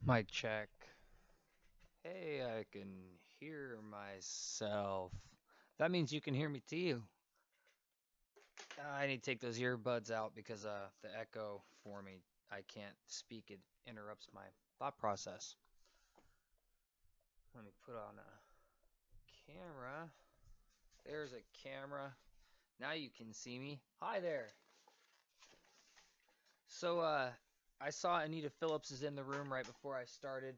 Mic check. Hey, I can hear myself. That means you can hear me too. I need to take those earbuds out because the echo for me, I can't speak. It interrupts my thought process. Let me put on a camera. There's a camera. Now you can see me. Hi there. So I saw Anita Phillips is in the room right before I started.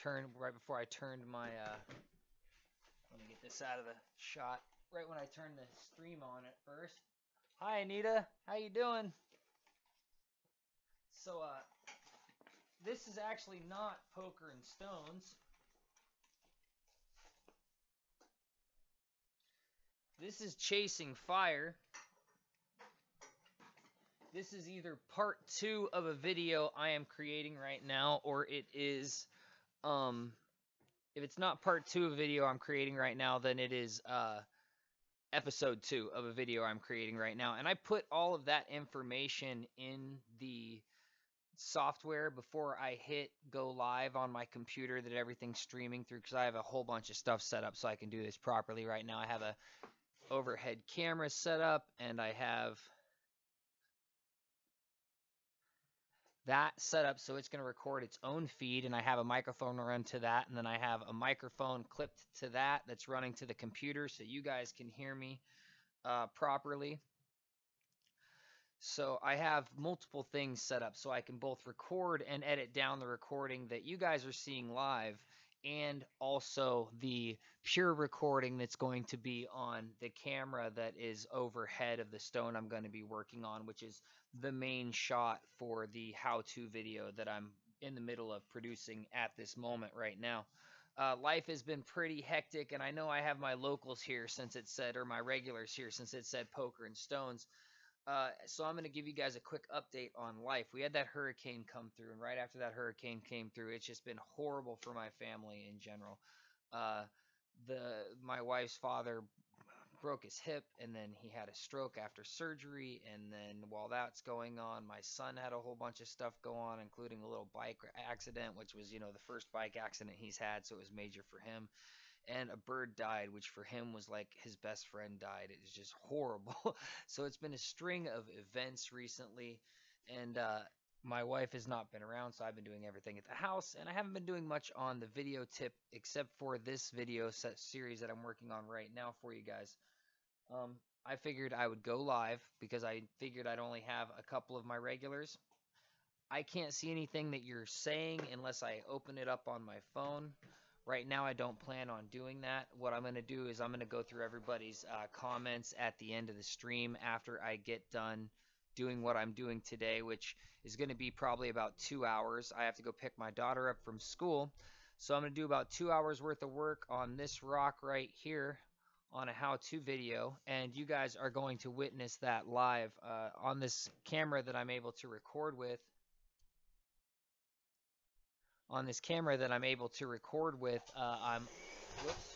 Right before I turned my let me get this out of the shot. Right when I turned the stream on at first. Hi Anita, how you doing? So this is actually not Poker and Stones. This is Chasing Fire. This is either part 2 of a video I am creating right now, or it is if it's not part 2 of a video I'm creating right now, then it is episode 2 of a video I'm creating right now. And I put all of that information in the software before I hit go live on my computer that everything's streaming through, because I have a whole bunch of stuff set up so I can do this properly right now. I have a overhead camera set up, and I have that set up so it's going to record its own feed, and I have a microphone run to that, and then I have a microphone clipped to that that's running to the computer so you guys can hear me properly. So I have multiple things set up so I can both record and edit down the recording that you guys are seeing live, and also the pure recording that's going to be on the camera that is overhead of the stone I'm going to be working on, which is the main shot for the how-to video that I'm in the middle of producing at this moment right now. Life has been pretty hectic, and I know I have my locals here since it said, or my regulars here since it said Poker and Stones. So I'm going to give you guys a quick update on life. We had that hurricane come through, and right after that hurricane came through, it's just been horrible for my family in general. Uh, the My wife's father broke his hip, and then he had a stroke after surgery, and then while that's going on, my son had a whole bunch of stuff go on, including a little bike accident, which was, the first bike accident he's had, so it was major for him. And a bird died, which for him was like his best friend died. It was just horrible. So it's been a string of events recently, and my wife has not been around, so I've been doing everything at the house, and I haven't been doing much on the video tip except for this video set series that I'm working on right now for you guys. I figured I would go live because I figured I'd only have a couple of my regulars. I can't see anything that you're saying unless I open it up on my phone. Right now, I don't plan on doing that. What I'm going to do is I'm going to go through everybody's comments at the end of the stream after I get done doing what I'm doing today, which is going to be probably about 2 hours. I have to go pick my daughter up from school. So I'm going to do about 2 hours worth of work on this rock right here on a how-to video, and you guys are going to witness that live on this camera that I'm able to record with. On this camera that I'm able to record with, whoops,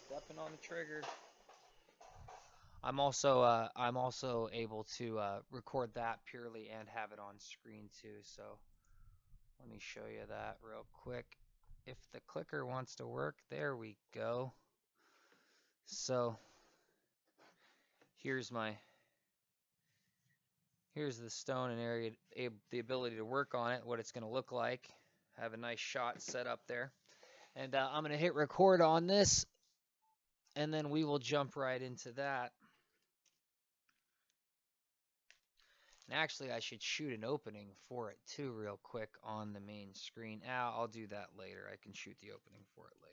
stepping on the trigger. I'm also able to record that purely and have it on screen too. So let me show you that real quick. If the clicker wants to work, there we go. So here's the stone and area, the ability to work on it, what it's going to look like. I have a nice shot set up there. And I'm going to hit record on this, and then we will jump right into that. And actually, I should shoot an opening for it too real quick on the main screen. I'll do that later. I can shoot the opening for it later.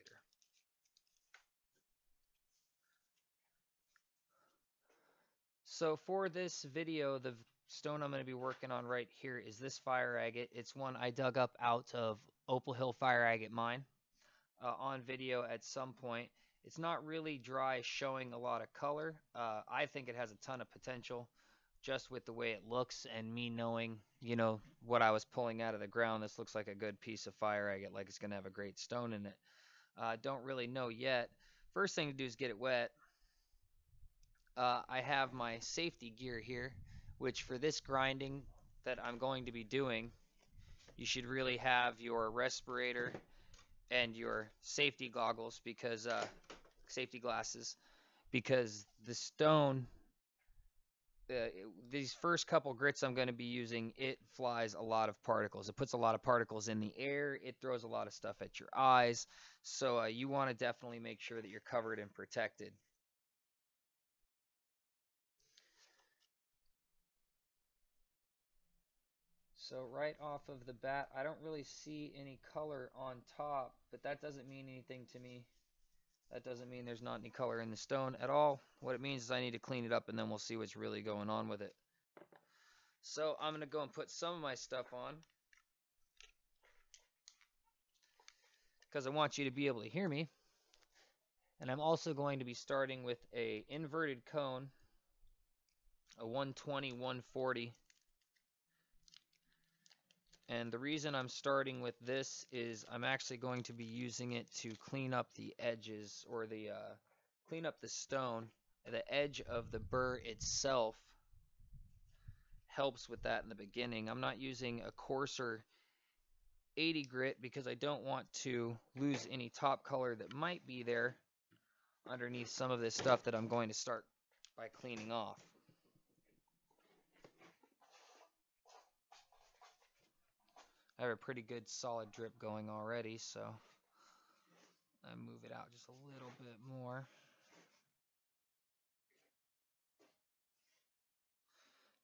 So for this video, the stone I'm going to be working on right here is this fire agate. It's one I dug up out of Opal Hill Fire Agate Mine on video at some point. It's not really dry, showing a lot of color. I think it has a ton of potential just with the way it looks, and me knowing, what I was pulling out of the ground. This looks like a good piece of fire agate, like it's going to have a great stone in it. Don't really know yet. First thing to do is get it wet. I have my safety gear here, which for this grinding that I'm going to be doing You should really have your respirator and your safety goggles because safety glasses, because the stone, these first couple grits I'm going to be using, it flies a lot of particles. It puts a lot of particles in the air. It throws a lot of stuff at your eyes. So you want to definitely make sure that you're covered and protected. So right off of the bat, I don't really see any color on top, but that doesn't mean anything to me. That doesn't mean there's not any color in the stone at all. What it means is I need to clean it up and then we'll see what's really going on with it. So I'm going to go and put some of my stuff on because I want you to be able to hear me. And I'm also going to be starting with a inverted cone, a 120, 140. And the reason I'm starting with this is I'm actually going to be using it to clean up the edges, or the clean up the stone. The edge of the burr itself helps with that in the beginning. I'm not using a coarser 80 grit because I don't want to lose any top color that might be there underneath some of this stuff that I'm going to start by cleaning off. I have a pretty good solid drip going already, so I move it out just a little bit more.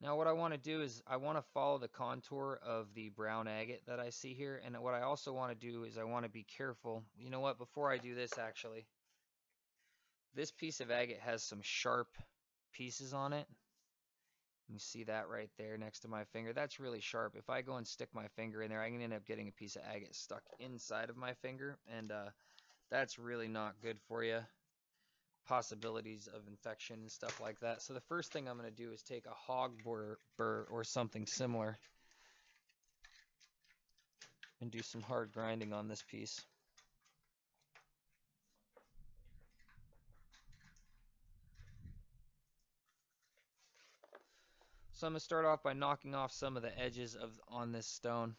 Now what I want to do is I want to follow the contour of the brown agate that I see here, and what I also want to do is I want to be careful. You know what, before I do this actually, this piece of agate has some sharp pieces on it. You see that right there next to my finger? That's really sharp. If I go and stick my finger in there, I can end up getting a piece of agate stuck inside of my finger, and that's really not good for you. Possibilities of infection and stuff like that. So the first thing I'm going to do is take a hog burr or something similar and do some hard grinding on this piece. So I'm going to start off by knocking off some of the edges on this stone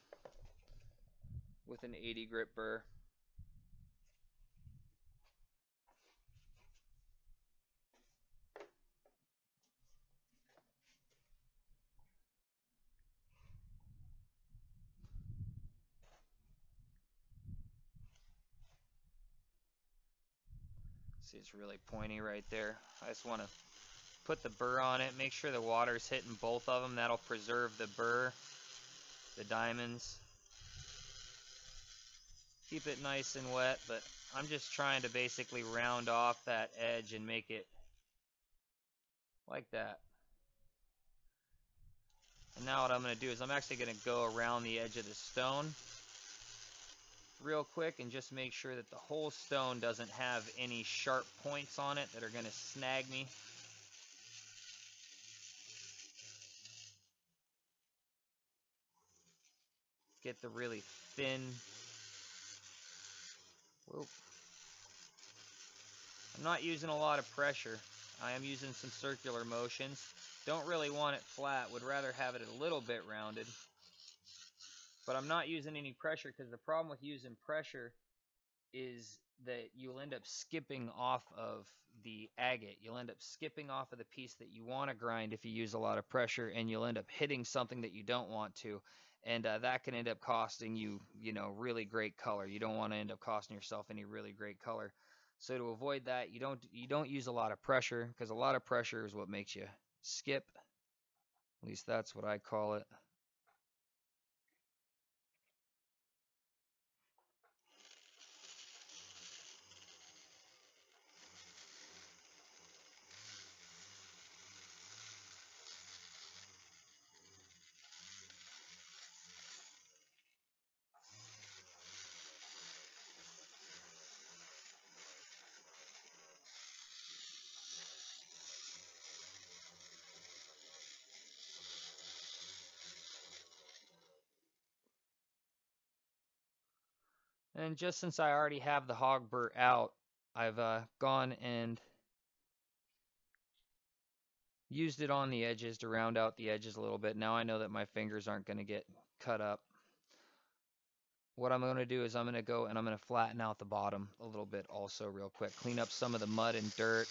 with an 80 grit burr. See, it's really pointy right there. I just want to put the burr on it, make sure the water's hitting both of them. That'll preserve the burr, the diamonds. Keep it nice and wet, but I'm just trying to basically round off that edge and make it like that. And now what I'm going to do is I'm actually going to go around the edge of the stone real quick and just make sure that the whole stone doesn't have any sharp points on it that are going to snag me. Get the really thin. Whoa. I'm not using a lot of pressure. I am using some circular motions. Don't really want it flat. Would rather have it a little bit rounded. But I'm not using any pressure because the problem with using pressure is that you'll end up skipping off of the agate. You'll end up skipping off of the piece that you want to grind if you use a lot of pressure, and you'll end up hitting something that you don't want to. And that can end up costing you, really great color. You don't want to end up costing yourself any really great color. So to avoid that, you don't use a lot of pressure, because a lot of pressure is what makes you skip. At least that's what I call it. And just since I already have the hog burr out, I've gone and used it on the edges to round out the edges a little bit. Now I know that my fingers aren't going to get cut up. what I'm going to do is I'm going to go and I'm going to flatten out the bottom a little bit also real quick. Clean up some of the mud and dirt.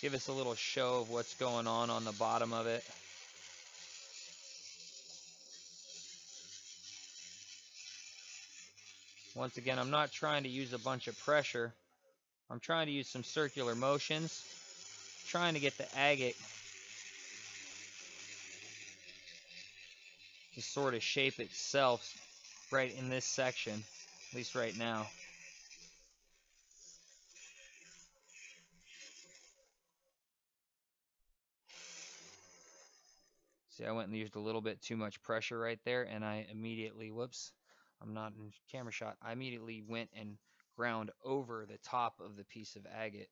Give us a little show of what's going on the bottom of it. Once again, I'm not trying to use a bunch of pressure. I'm trying to use some circular motions, trying to get the agate to sort of shape itself right in this section, at least right now. See, I went and used a little bit too much pressure right there, and I immediately, whoops, I'm not in camera shot, I immediately went and ground over the top of the piece of agate.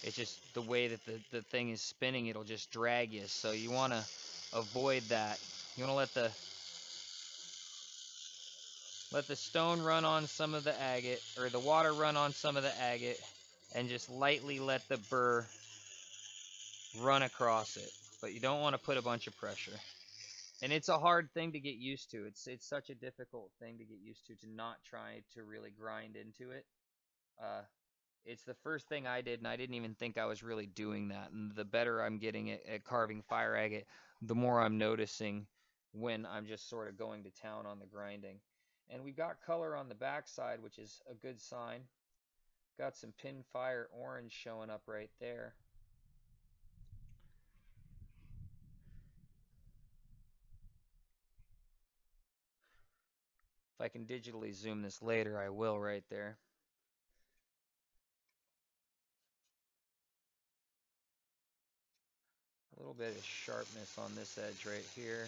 It's just the way that the thing is spinning, it'll just drag you, so you want to avoid that. You want to let the stone run on some of the agate, or the water run on some of the agate, and just lightly let the burr run across it. But you don't want to put a bunch of pressure. And it's a hard thing to get used to. It's such a difficult thing to get used to not try to really grind into it. It's the first thing I did, and I didn't even think I was really doing that. And the better I'm getting at carving fire agate, the more I'm noticing when I'm just sort of going to town on the grinding. And we've got color on the backside, which is a good sign. Got some pinfire orange showing up right there. If I can digitally zoom this later, I will right there. A little bit of sharpness on this edge right here.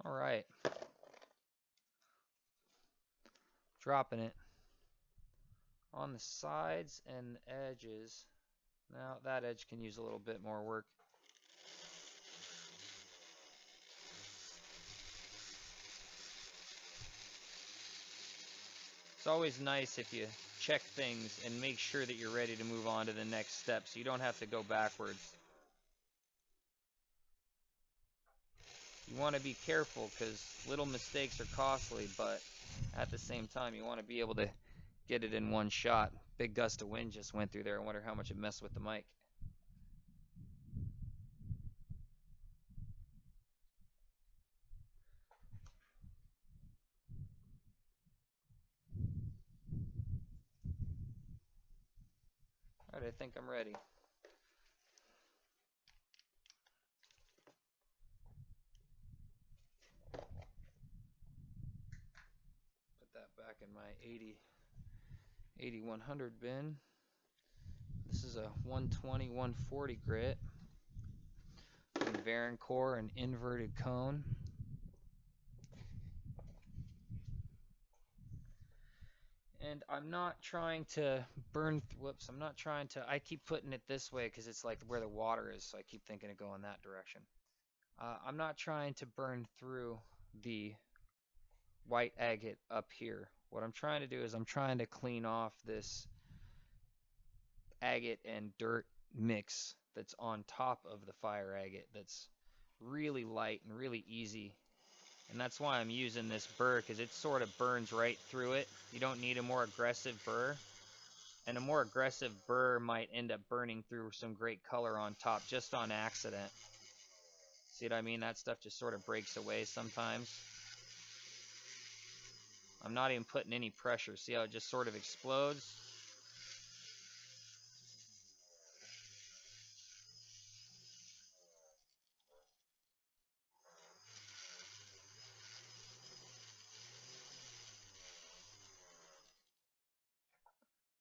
All right. Dropping it on the sides and edges. Now that edge can use a little bit more work. It's always nice if you check things and make sure that you're ready to move on to the next step so you don't have to go backwards. You want to be careful because little mistakes are costly, but at the same time you want to be able to get it in one shot. Big gust of wind just went through there. I wonder how much it messed with the mic. All right, I think I'm ready. Put that back in my 8100 bin. This is a 120, 140 grit. Varan core and inverted cone. And I'm not trying to burn, whoops, I'm not trying to, I keep putting it this way because it's like where the water is, so I keep thinking of going that direction. I'm not trying to burn through the white agate up here. What I'm trying to do is I'm trying to clean off this agate and dirt mix that's on top of the fire agate that's really light and really easy. And that's why I'm using this burr, because it sort of burns right through it. You don't need a more aggressive burr. And a more aggressive burr might end up burning through some great color on top just on accident. See what I mean? That stuff just sort of breaks away sometimes. I'm not even putting any pressure. See how it just sort of explodes?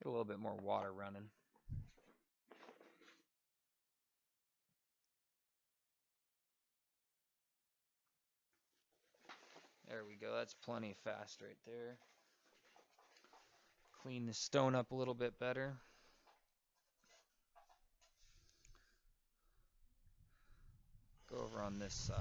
Get a little bit more water running. There we go. That's plenty fast right there. Clean the stone up a little bit better. Go over on this side.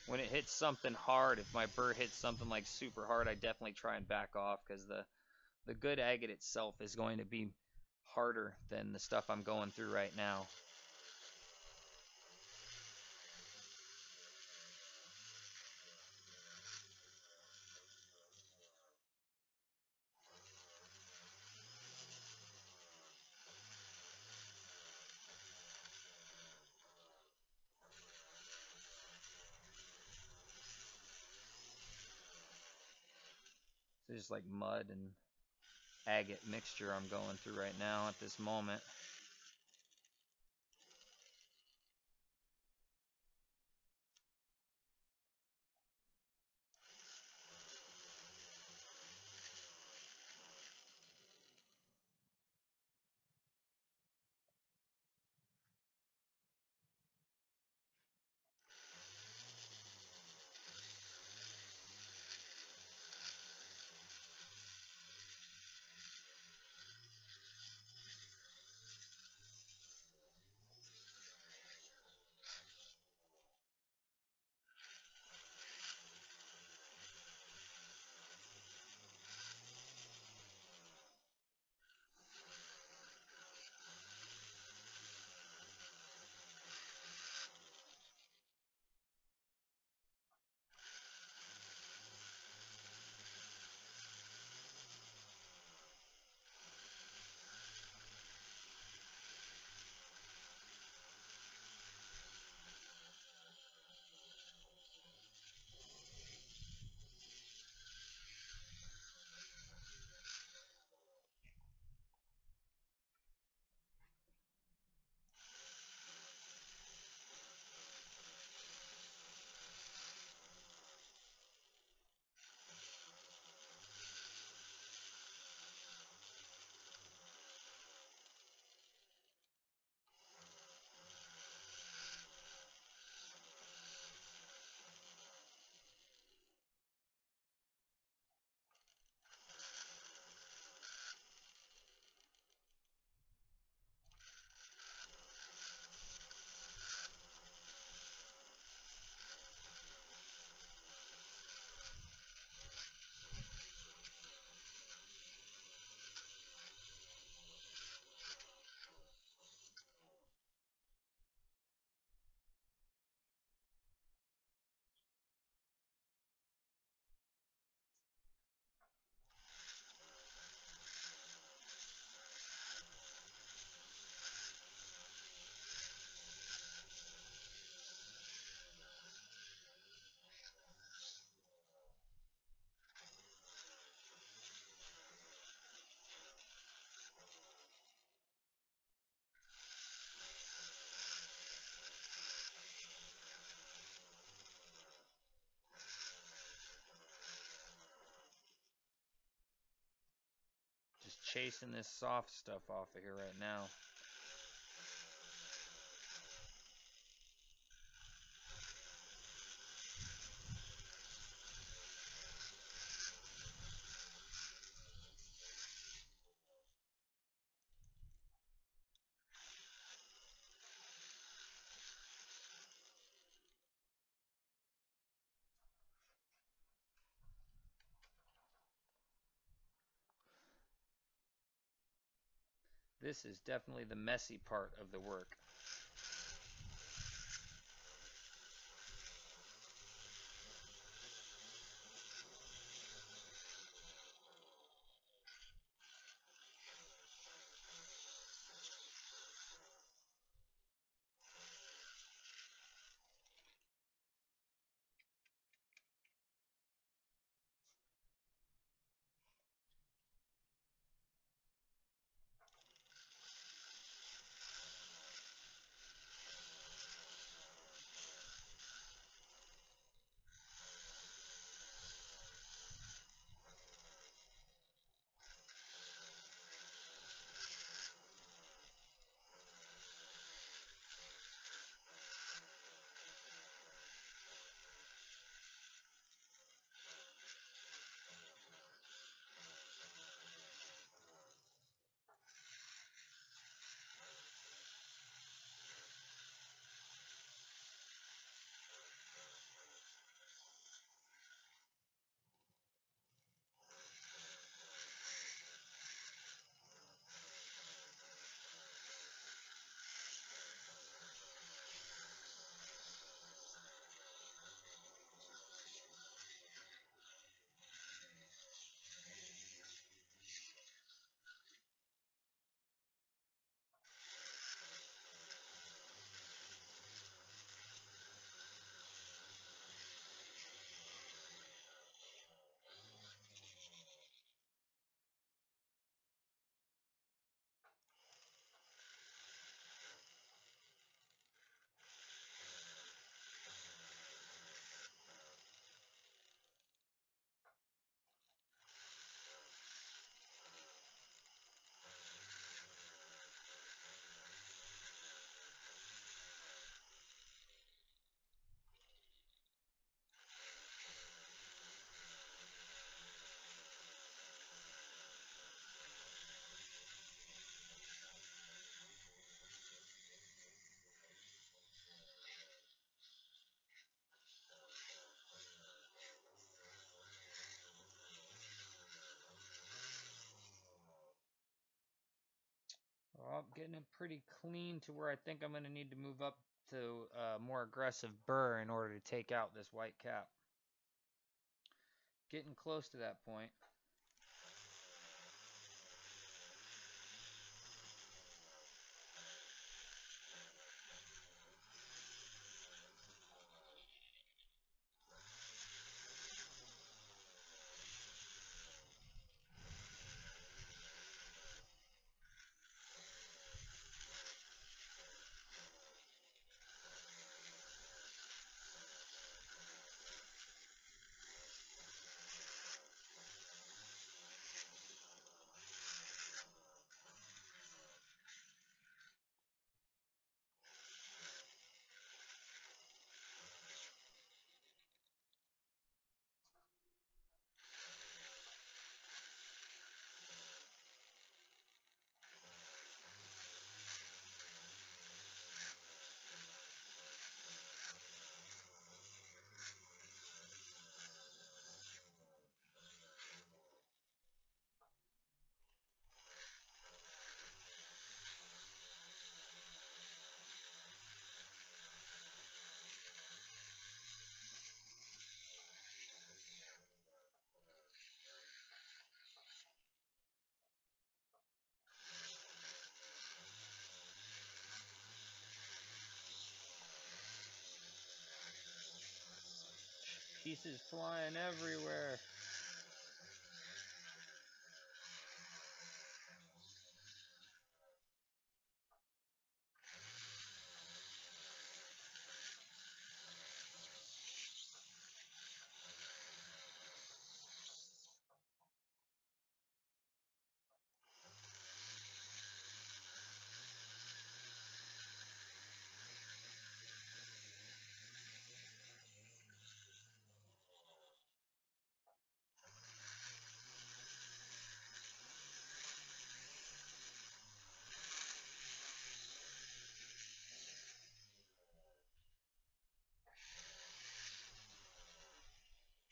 When it hits something hard, if my burr hits something like super hard, I definitely try and back off, because the good agate itself is going to be harder than the stuff I'm going through right now. It's just like mud and agate mixture I'm going through right now at this moment. Just chasing this soft stuff off of here right now. This is definitely the messy part of the work. Getting it pretty clean to where I think I'm going to need to move up to more aggressive burr in order to take out this white cap. Getting close to that point. Pieces flying everywhere.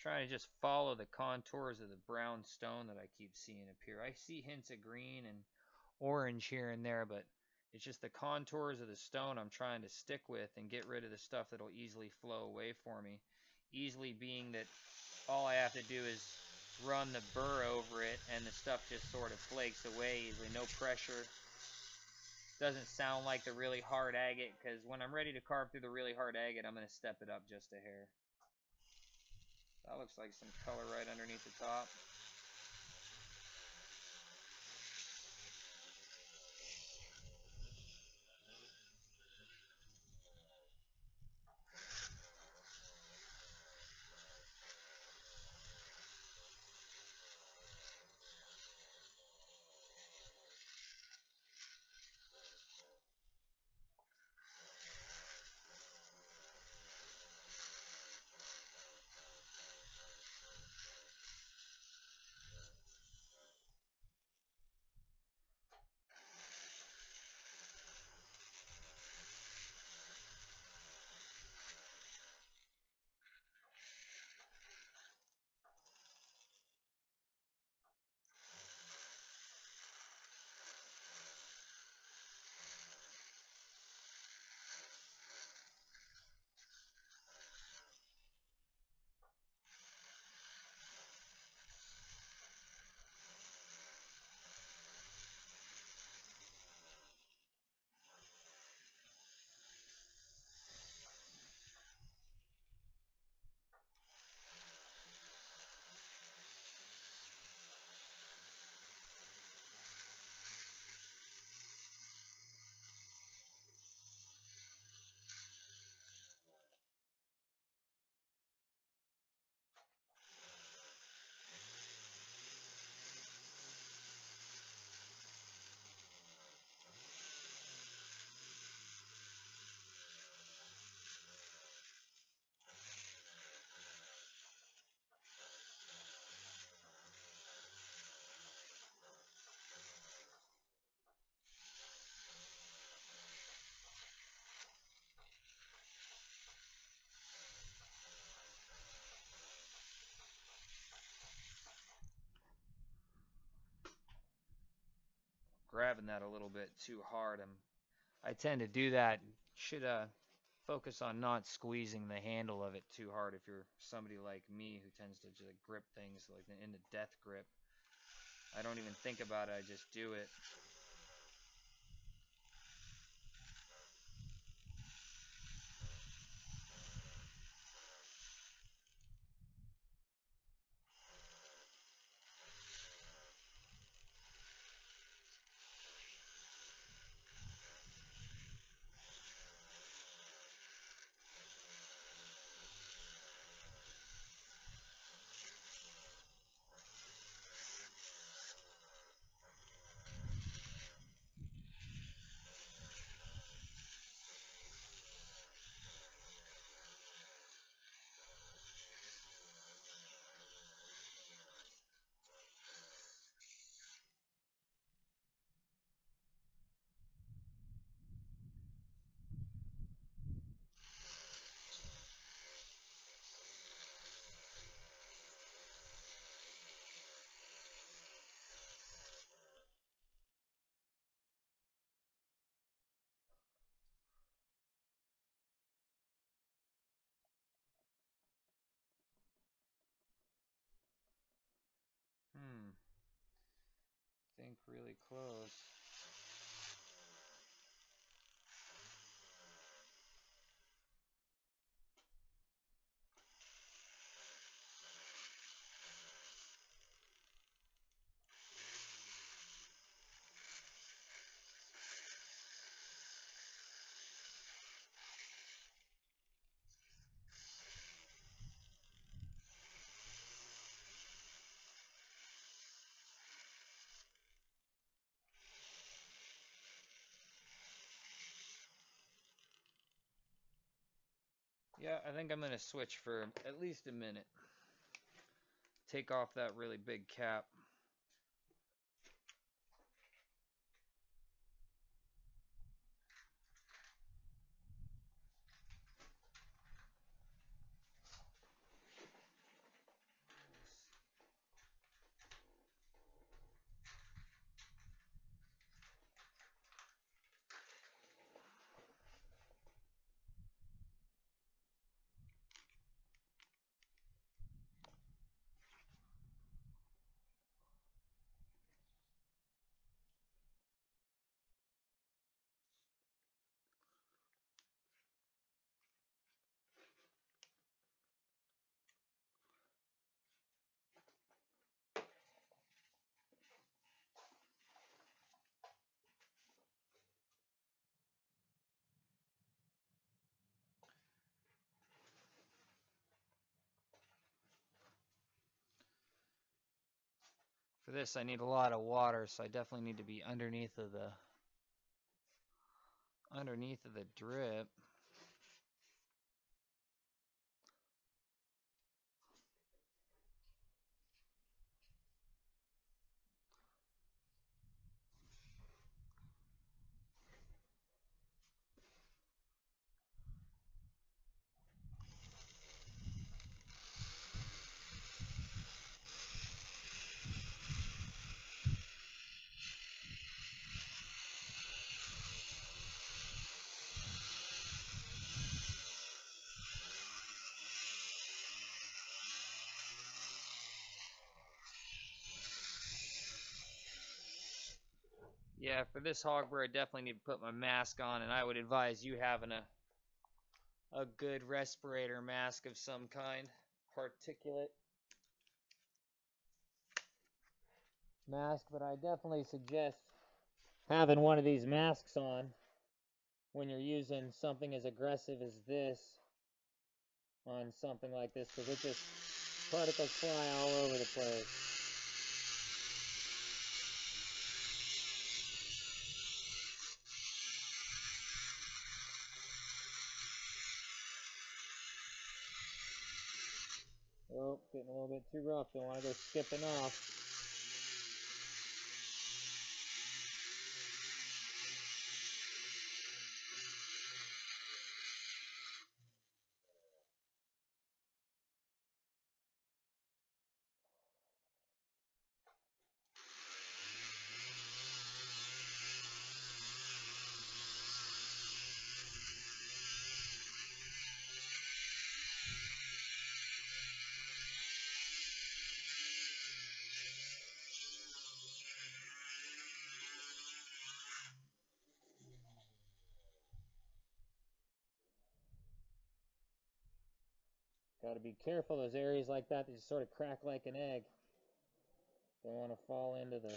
Trying to just follow the contours of the brown stone that I keep seeing appear. I see hints of green and orange here and there, but it's just the contours of the stone I'm trying to stick with and get rid of the stuff that'll easily flow away for me. Easily being that all I have to do is run the burr over it and the stuff just sort of flakes away easily. No pressure. Doesn't sound like the really hard agate, because when I'm ready to carve through the really hard agate, I'm going to step it up just a hair. That looks like some color right underneath the top. grabbing that a little bit too hard. I tend to do that. Should focus on not squeezing the handle of it too hard if you're somebody like me who tends to just grip things like in the death grip. I don't even think about it, I just do it. Think really close. Yeah, I think I'm going to switch for at least a minute. Take off that really big cap. For this, I need a lot of water, so I definitely need to be underneath of the drip. Yeah, for this hogburr, I definitely need to put my mask on, and I would advise you having a good respirator mask of some kind, particulate mask, but I definitely suggest having one of these masks on when you're using something as aggressive as this on something like this, because it just particles fly all over the place. Oh, getting a little bit too rough. Don't want to go skipping off. Got to be careful. Those areas like that, they just sort of crack like an egg. Don't want to fall into the...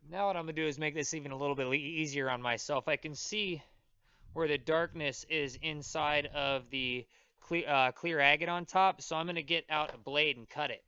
Now what I'm going to do is make this even a little bit easier on myself. I can see where the darkness is inside of the clear agate on top, so I'm going to get out a blade and cut it.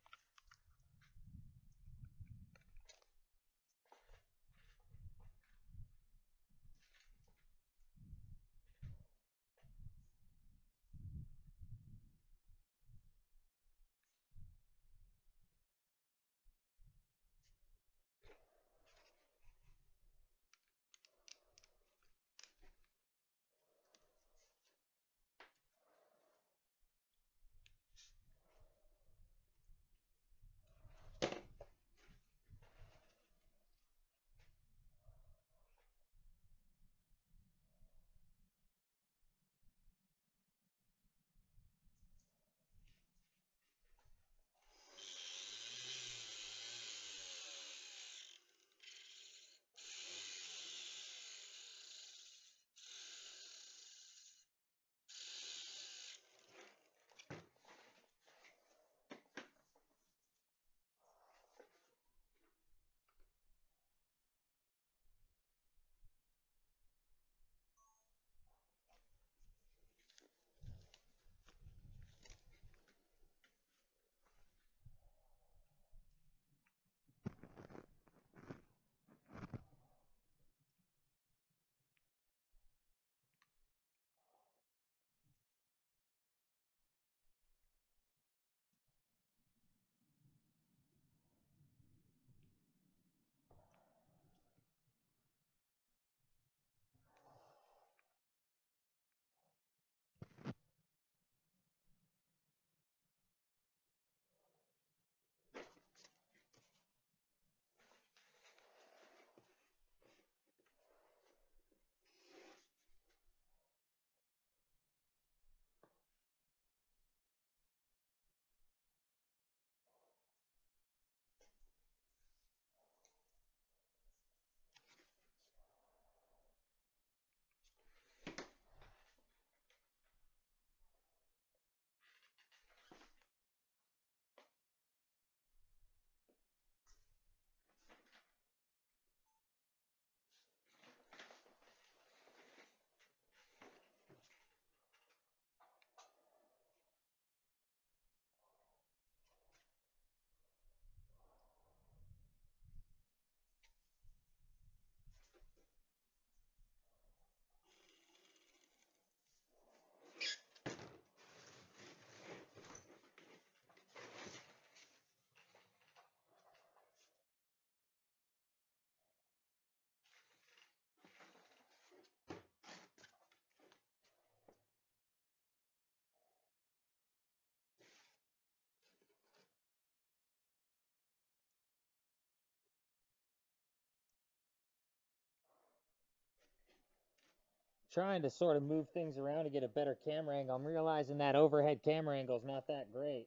Trying to sort of move things around to get a better camera angle. I'm realizing that overhead camera angle is not that great.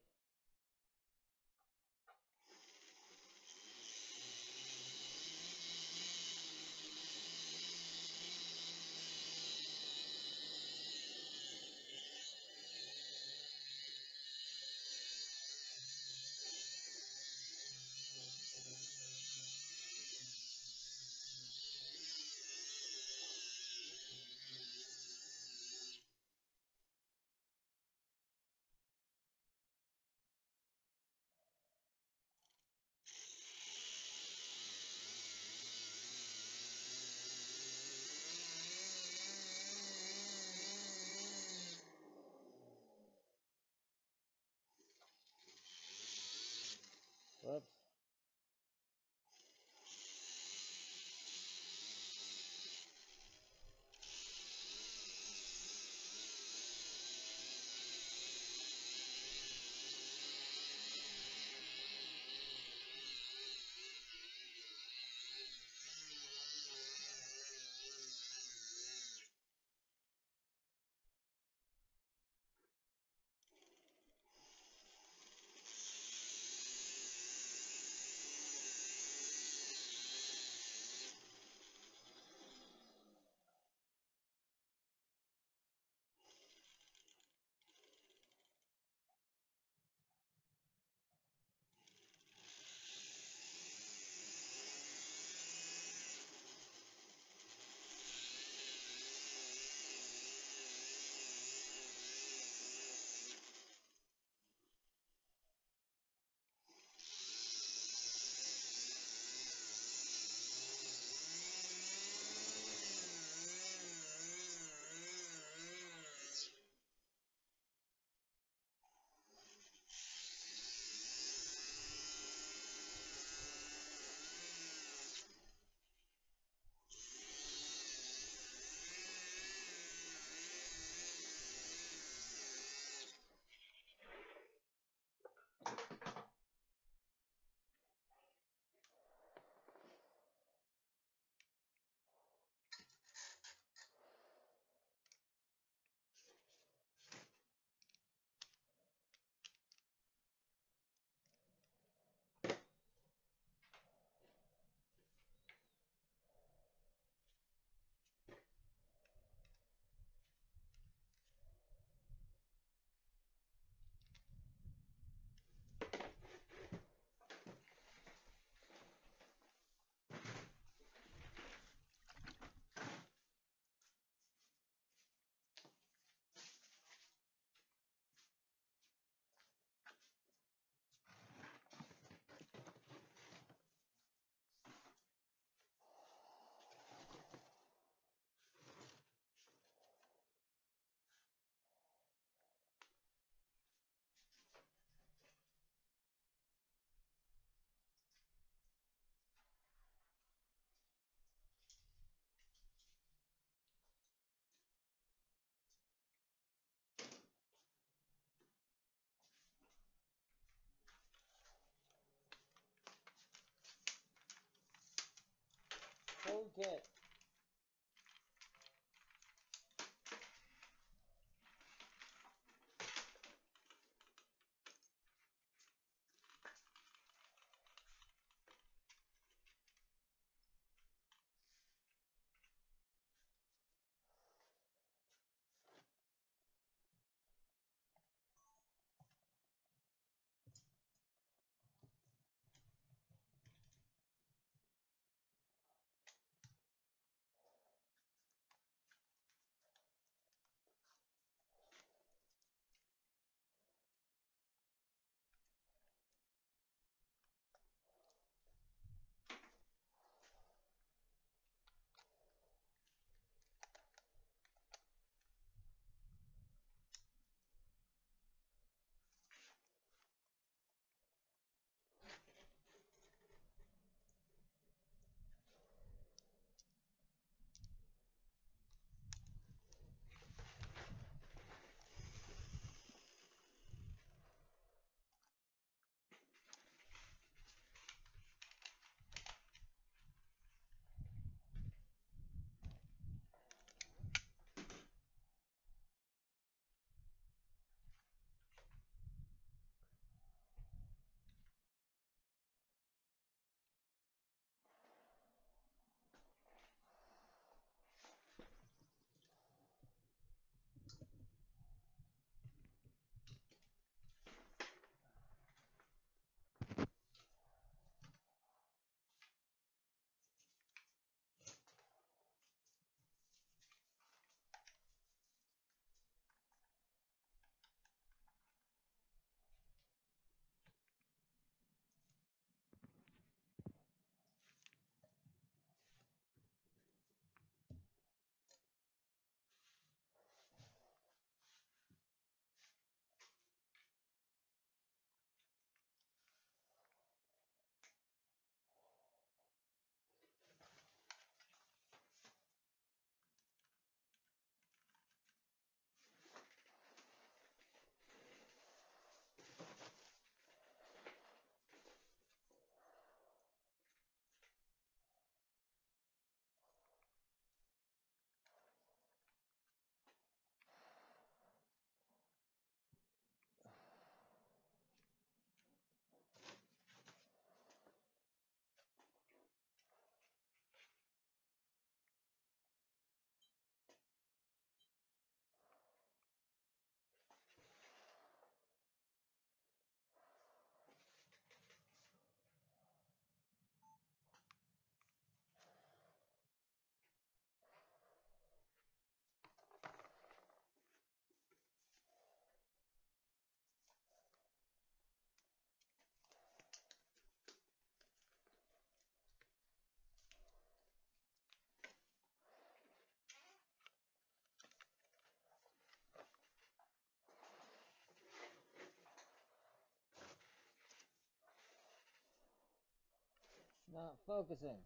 Not focusing.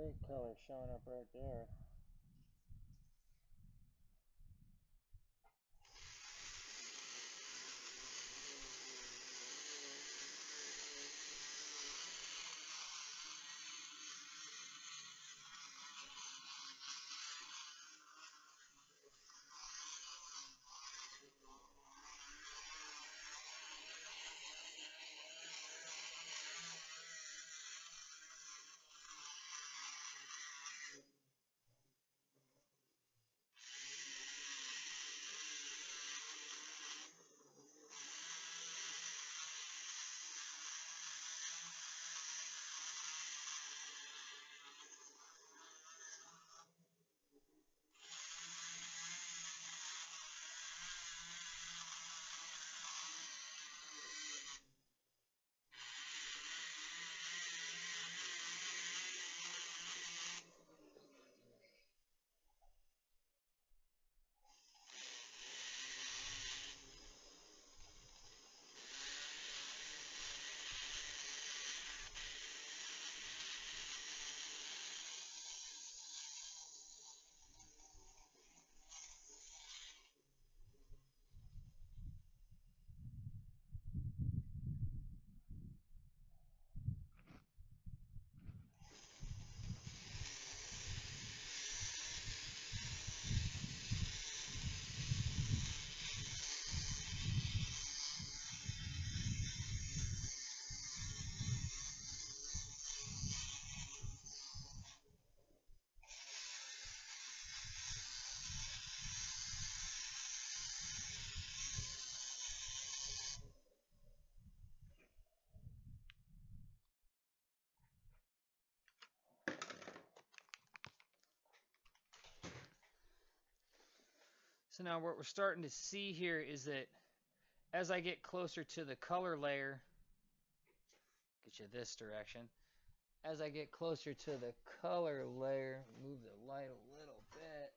great color showing up right there. So now what we're starting to see here is that as I get closer to the color layer, get you this direction. As I get closer to the color layer, move the light a little bit.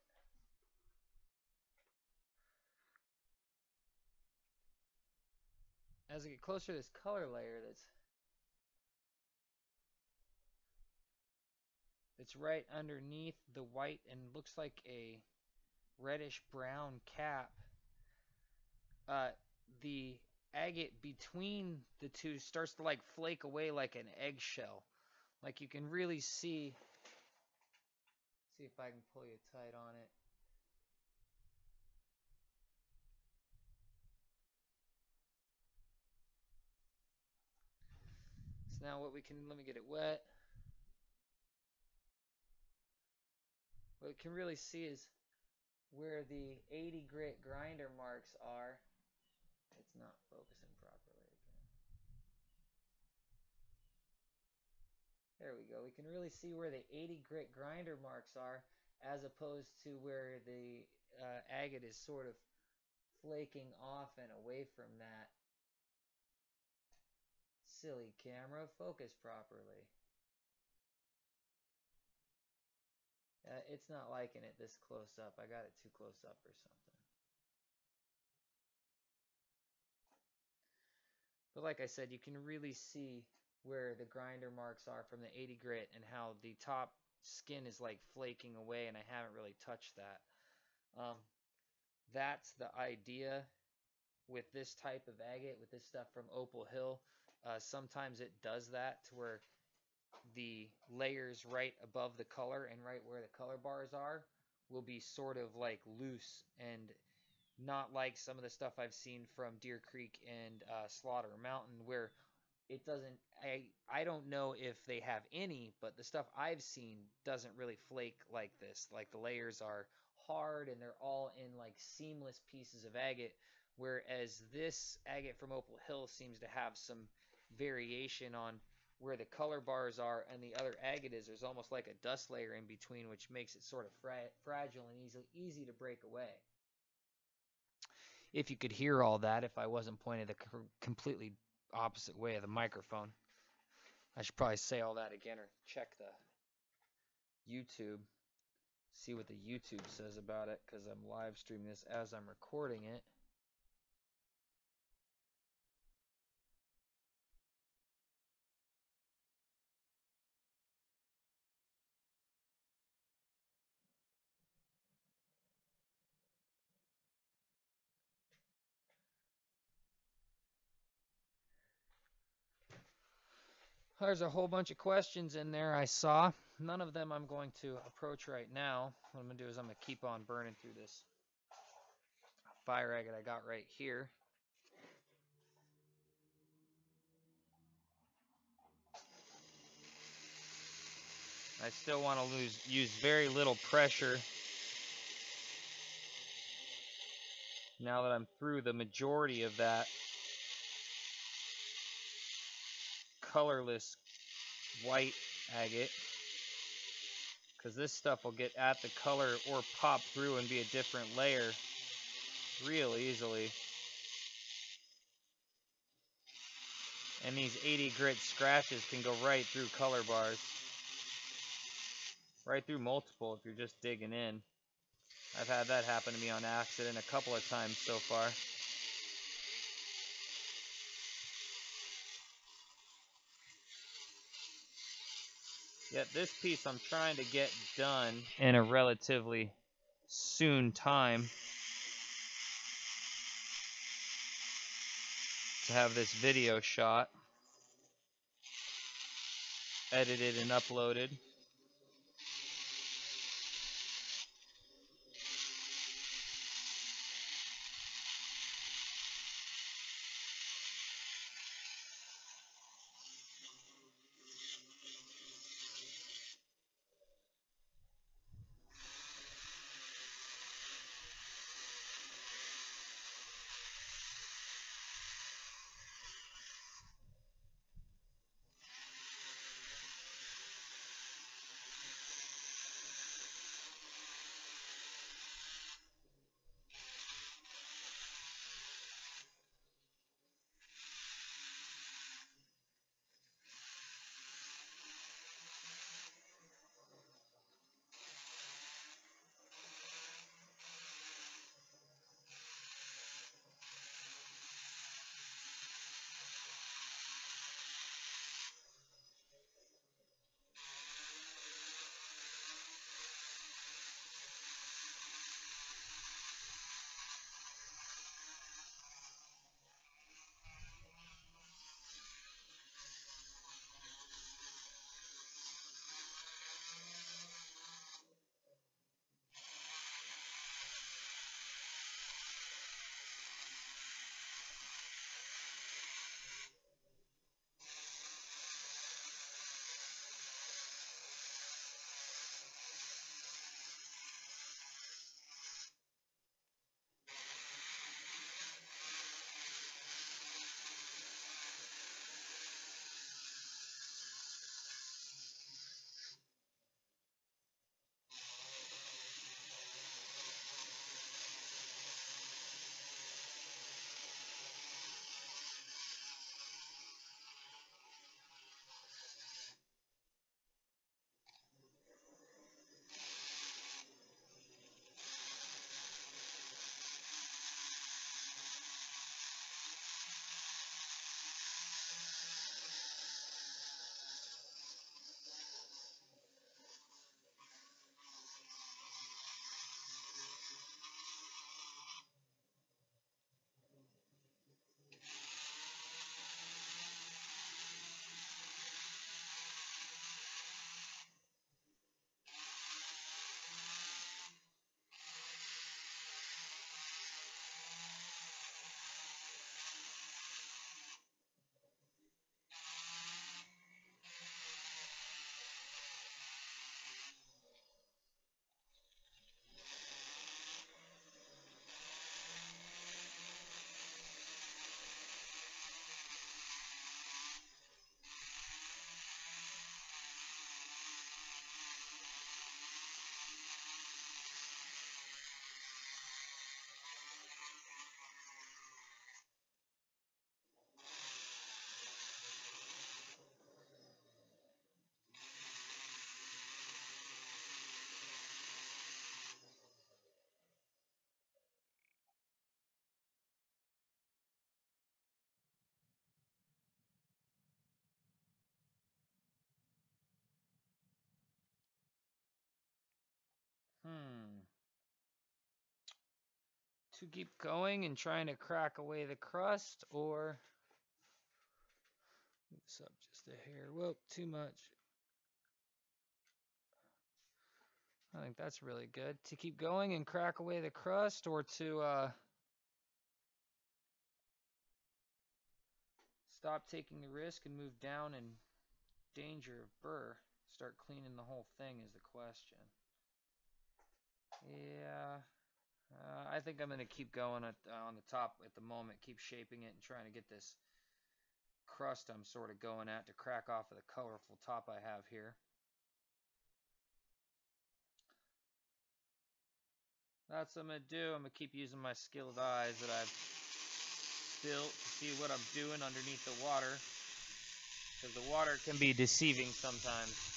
As I get closer to this color layer that's right underneath the white and looks like a reddish brown cap, the agate between the two starts to like flake away like an eggshell. Like you can really see if I can pull you tight on it. So now what we can, let me get it wet. What we can really see is where the 80 grit grinder marks are. It's not focusing properly again. There we go. We can really see where the 80 grit grinder marks are as opposed to where the agate is sort of flaking off and away from that. Silly camera, focus properly. It's not liking it this close up. I got it too close up or something. But like I said, you can really see where the grinder marks are from the 80 grit and how the top skin is like flaking away, and I haven't really touched that. That's the idea with this type of agate, with this stuff from Opal Hill. Sometimes it does that to where the layers right above the color and right where the color bars are will be sort of like loose and not like some of the stuff I've seen from Deer Creek and Slaughter Mountain where it doesn't. I don't know if they have any, but the stuff I've seen doesn't really flake like this. Like the layers are hard and they're all in like seamless pieces of agate, whereas this agate from Opal Hill seems to have some variation on where the color bars are and the other agate is. There's almost like a dust layer in between, which makes it sort of fragile and easy to break away. If you could hear all that, if I wasn't pointed the completely opposite way of the microphone. I should probably say all that again or check the YouTube, see what the YouTube says about it, because I'm live streaming this as I'm recording it. There's a whole bunch of questions in there I saw. None of them I'm going to approach right now. What I'm going to do is I'm going to keep on burning through this fire agate I got right here. I still want to use very little pressure now that I'm through the majority of that colorless white agate, because this stuff will get at the color or pop through and be a different layer real easily. And these 80 grit scratches can go right through color bars, right through multiple if you're just digging in. I've had that happen to me on accident a couple of times so far. Yet this piece I'm trying to get done in a relatively soon time to have this video shot, edited and uploaded. To keep going and trying to crack away the crust, or this up just a hair. Whoop, too much. I think that's really good. To keep going and crack away the crust, or to stop taking the risk and move down in danger of burr. Start cleaning the whole thing is the question. Yeah, I think I'm going to keep going on the top at the moment, keep shaping it and trying to get this crust I'm sort of going at to crack off of the colorful top I have here. That's what I'm going to do. I'm going to keep using my skilled eyes that I've built to see what I'm doing underneath the water, because the water can be deceiving sometimes.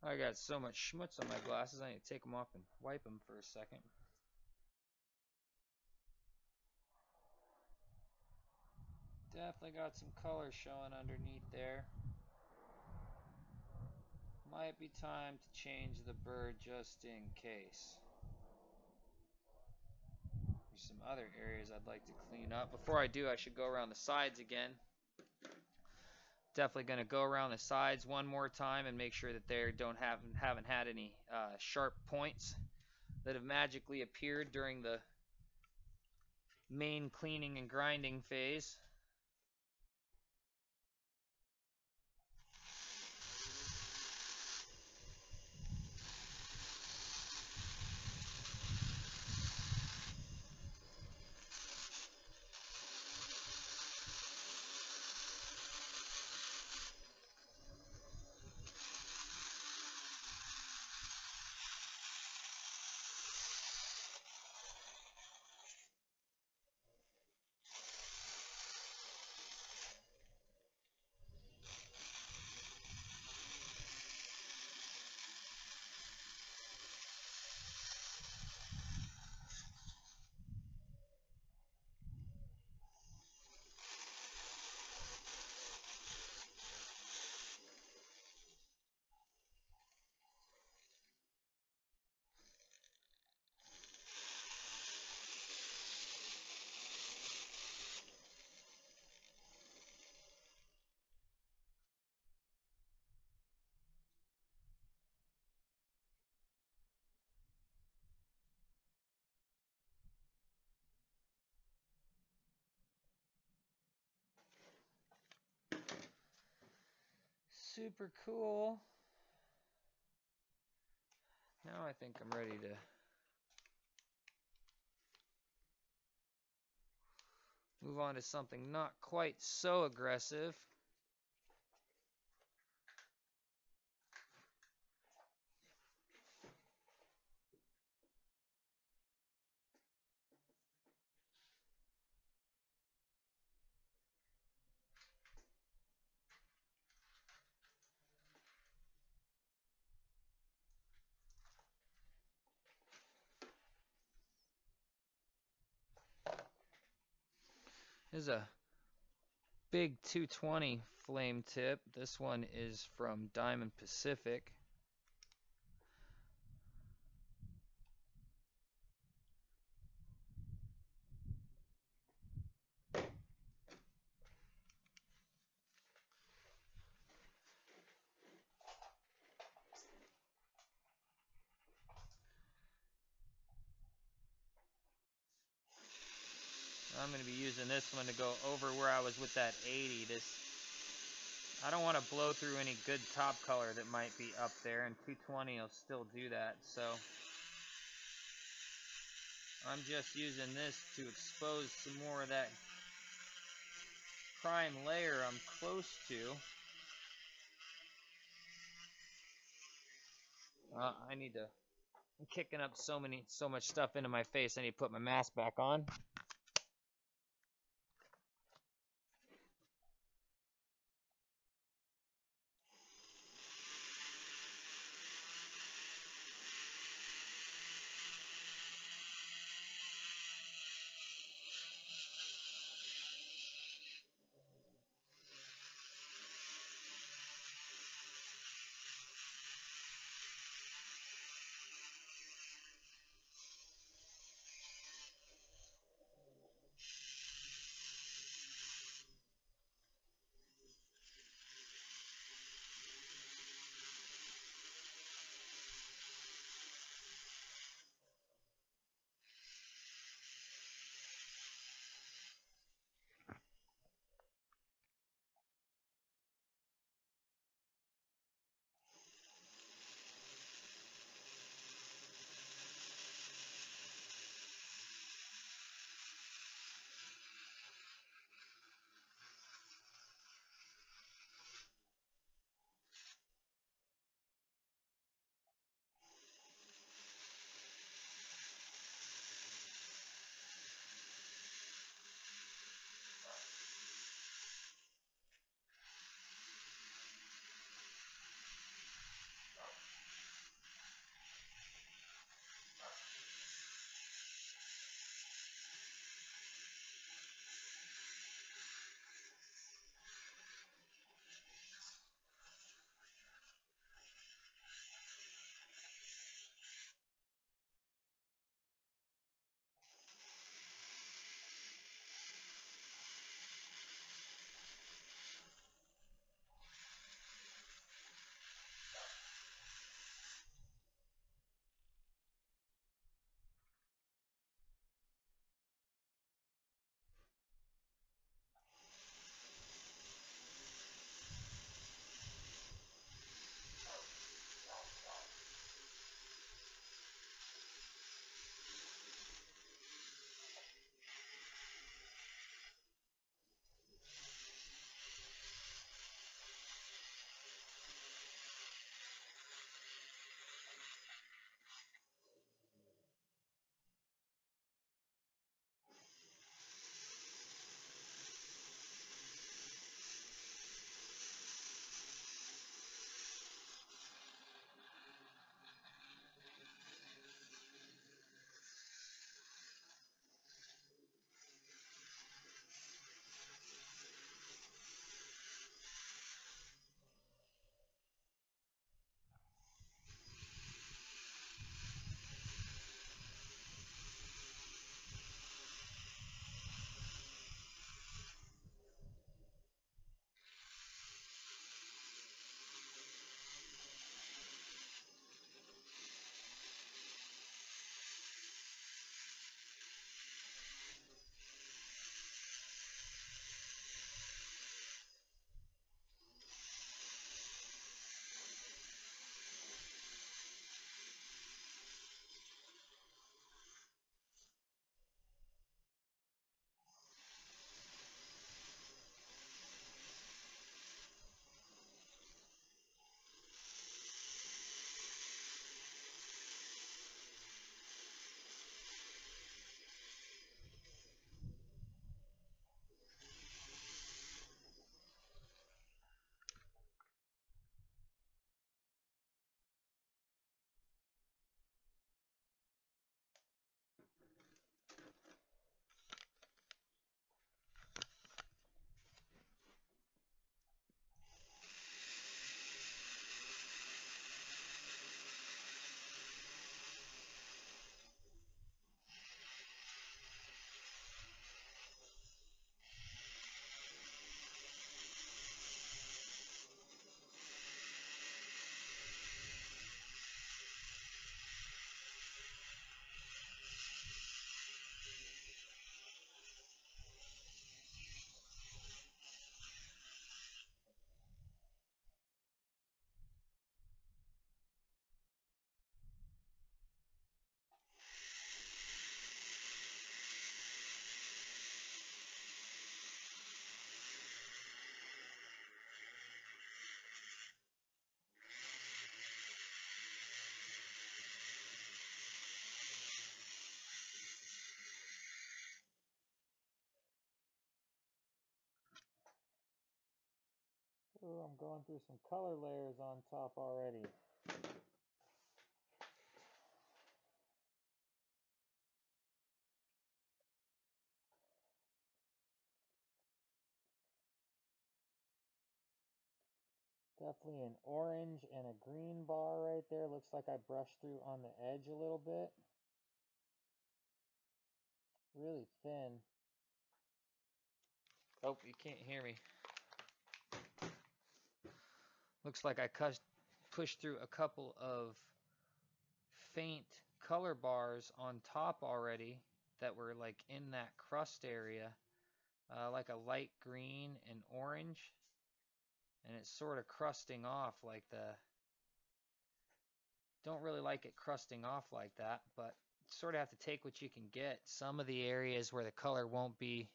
I got so much schmutz on my glasses, I need to take them off and wipe them for a second. Definitely got some color showing underneath there. Might be time to change the bird just in case. There's some other areas I'd like to clean up. Before I do, I should go around the sides again. Definitely going to go around the sides one more time and make sure that they haven't had any sharp points that have magically appeared during the main cleaning and grinding phase. Super cool. Now I think I'm ready to Move on to something not quite so aggressive. This is a big 220 flame tip. This one is from Diamond Pacific. I'm going to be using this one to go over where I was with that 80. I don't want to blow through any good top color that might be up there, and 220 will still do that. So I'm just using this to expose some more of that prime layer I'm close to. I'm kicking up so much stuff into my face. I need to put my mask back on. Oh, I'm going through some color layers on top already. Definitely an orange and a green bar right there. Looks like I brushed through on the edge a little bit. Really thin. Oh, you can't hear me. Looks like I pushed through a couple of faint color bars on top already that were like in that crust area, like a light green and orange, and it's sort of crusting off like don't really like it crusting off like that, but sort of have to take what you can get. Some of the areas where the color won't be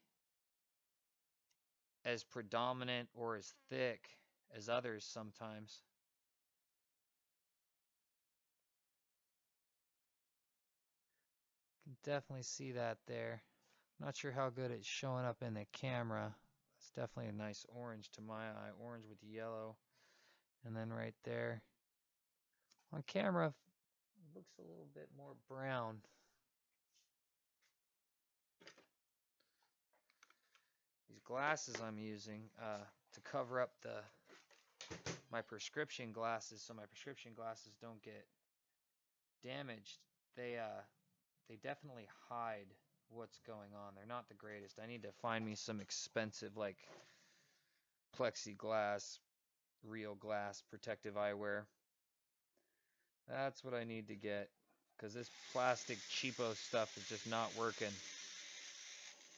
as predominant or as thick as others sometimes. Can definitely see that there. Not sure how good it's showing up in the camera. It's definitely a nice orange to my eye, orange with yellow. And then right there on camera, it looks a little bit more brown. These glasses I'm using to cover up my prescription glasses, so my prescription glasses don't get damaged. They definitely hide what's going on. They're not the greatest. I need to find me some expensive like plexiglass, real glass protective eyewear. That's what I need to get, because this plastic cheapo stuff is just not working.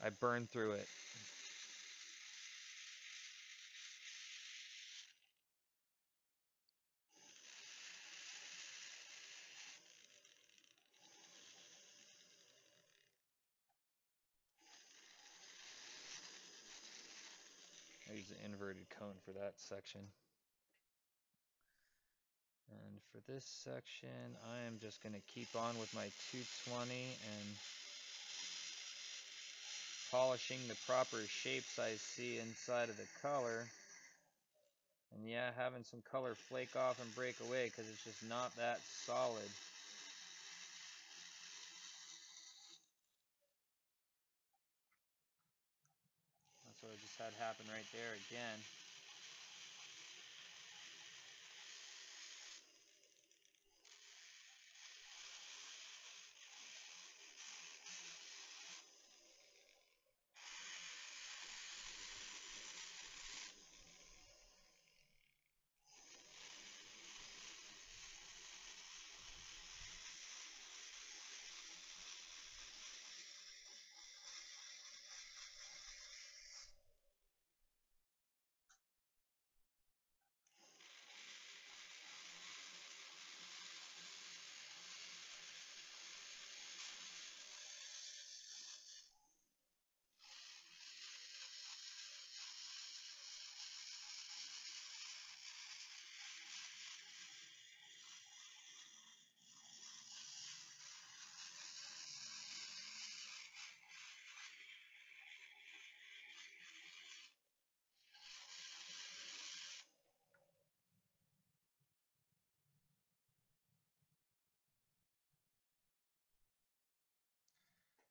I burned through it. I use an inverted cone for that section. And for this section, I am just going to keep on with my 220 and polishing the proper shapes I see inside of the color. And yeah, having some color flake off and break away because it's just not that solid. That's what I just had happen right there again.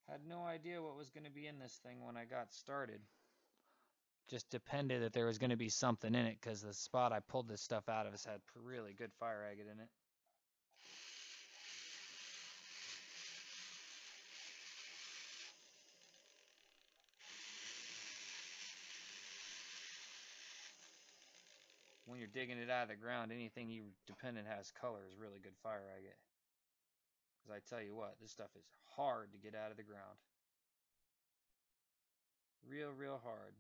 Had no idea what was going to be in this thing when I got started. Just depended that there was going to be something in it, because the spot I pulled this stuff out of has had really good fire agate in it. When you're digging it out of the ground, anything you dependent has color is really good fire agate. Because I tell you what, this stuff is hard to get out of the ground. Real hard.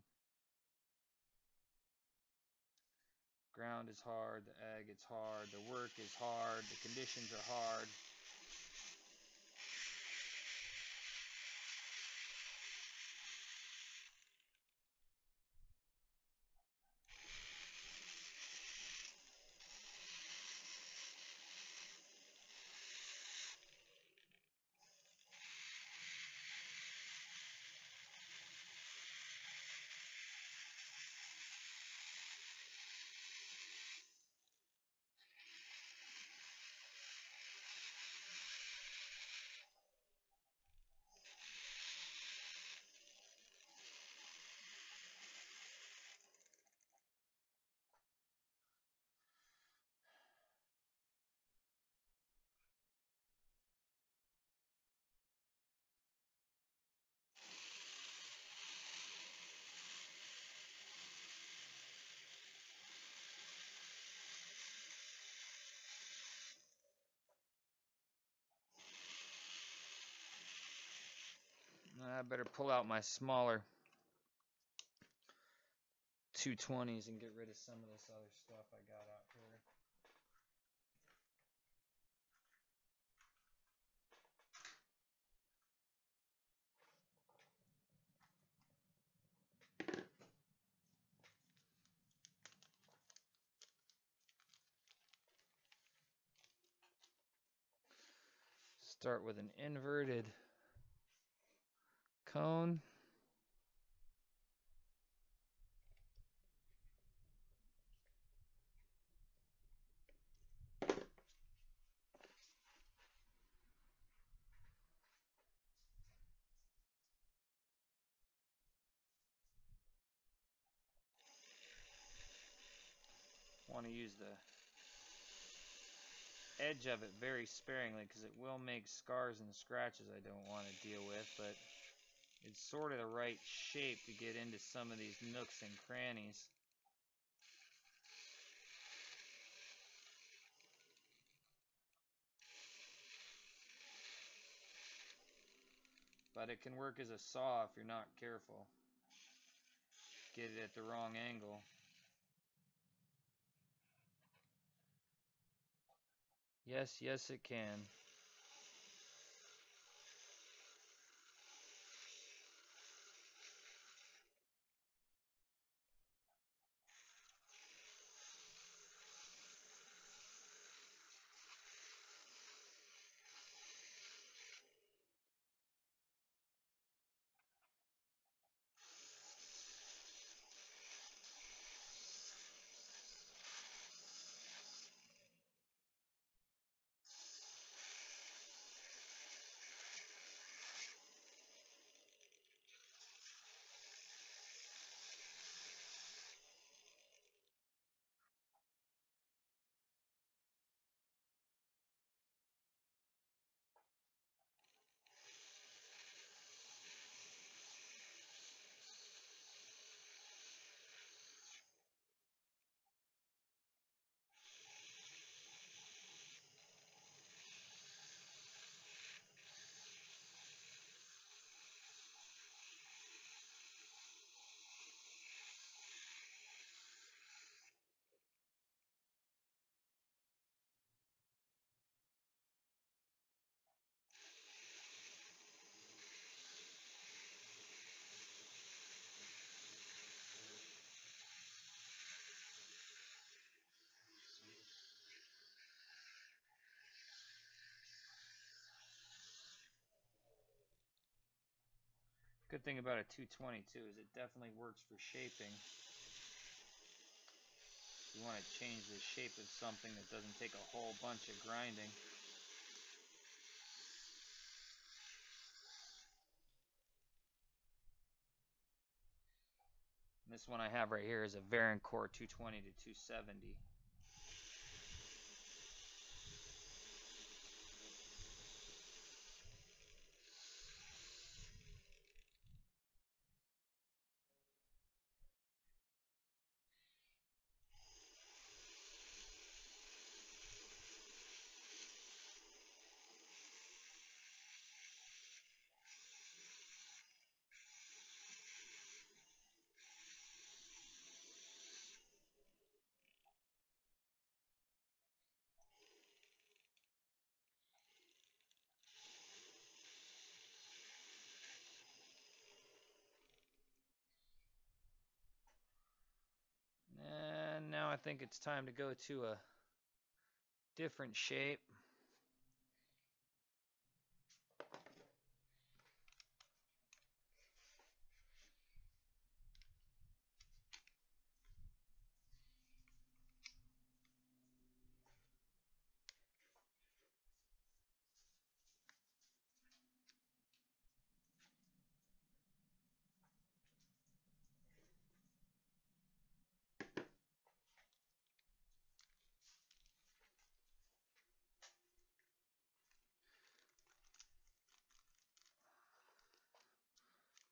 Ground is hard, the agate's hard, the work is hard, the conditions are hard. I better pull out my smaller 220s and get rid of some of this other stuff I got out here. Start with an inverted cone. Want to use the edge of it very sparingly because it will make scars and scratches I don't want to deal with, but it's sort of the right shape to get into some of these nooks and crannies. But it can work as a saw if you're not careful. Get it at the wrong angle. Yes, yes it can. Good thing about a 222 is it definitely works for shaping. You want to change the shape of something that doesn't take a whole bunch of grinding. And this one I have right here is a Varencore 220 to 270. And now I think it's time to go to a different shape.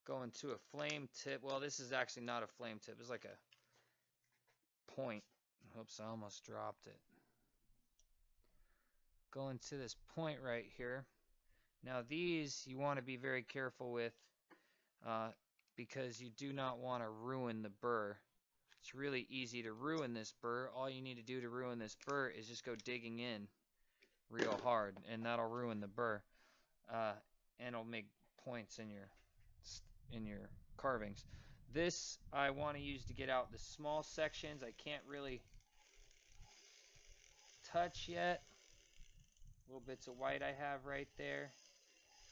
Going to a flame tip. Well, this is actually not a flame tip. It's like a point. Oops, I almost dropped it. Going to this point right here. Now these you want to be very careful with uh, because you do not want to ruin the burr. It's really easy to ruin this burr. All you need to do to ruin this burr is just go digging in real hard, and that'll ruin the burr, and it'll make points in your carvings. This I want to use to get out the small sections I can't really touch yet. Little bits of white I have right there,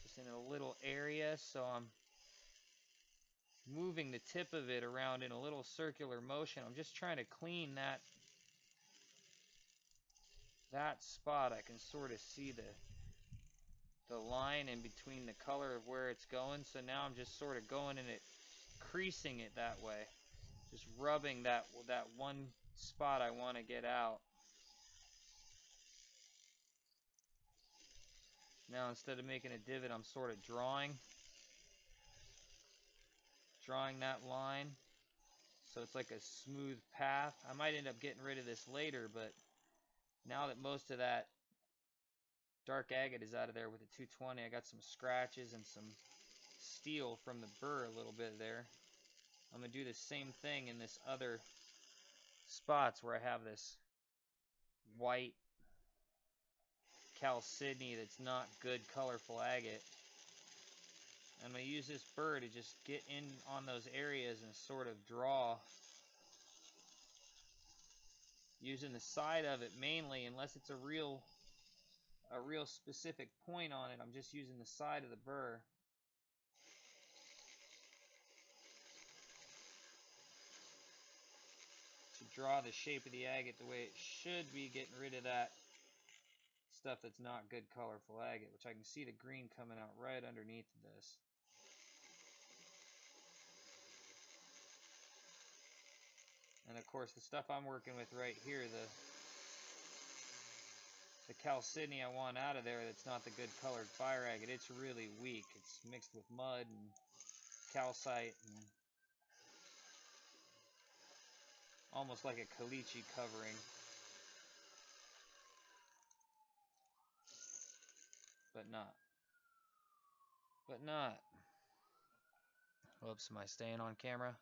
just in a little area, so I'm moving the tip of it around in a little circular motion. I'm just trying to clean that spot. I can sort of see the line in between the color of where it's going. So now I'm just sort of going in it, creasing it that way, just rubbing that one spot I want to get out. Now instead of making a divot, I'm sort of drawing that line, so it's like a smooth path. I might end up getting rid of this later, but now that most of that dark agate is out of there with the 220, I got some scratches and some steel from the burr a little bit there. I'm going to do the same thing in this other spots where I have this white chalcedony that's not good colorful agate. I'm going to use this burr to just get in on those areas and sort of draw, using the side of it mainly, unless it's a real specific point on it. I'm just using the side of the burr to draw the shape of the agate the way it should be, getting rid of that stuff that's not good colorful agate, which I can see the green coming out right underneath this. And of course the stuff I'm working with right here, the chalcedony I want out of there that's not the good colored fire agate, it's really weak. It's mixed with mud and calcite and almost like a caliche covering. But not. But not. Whoops, am I staying on camera?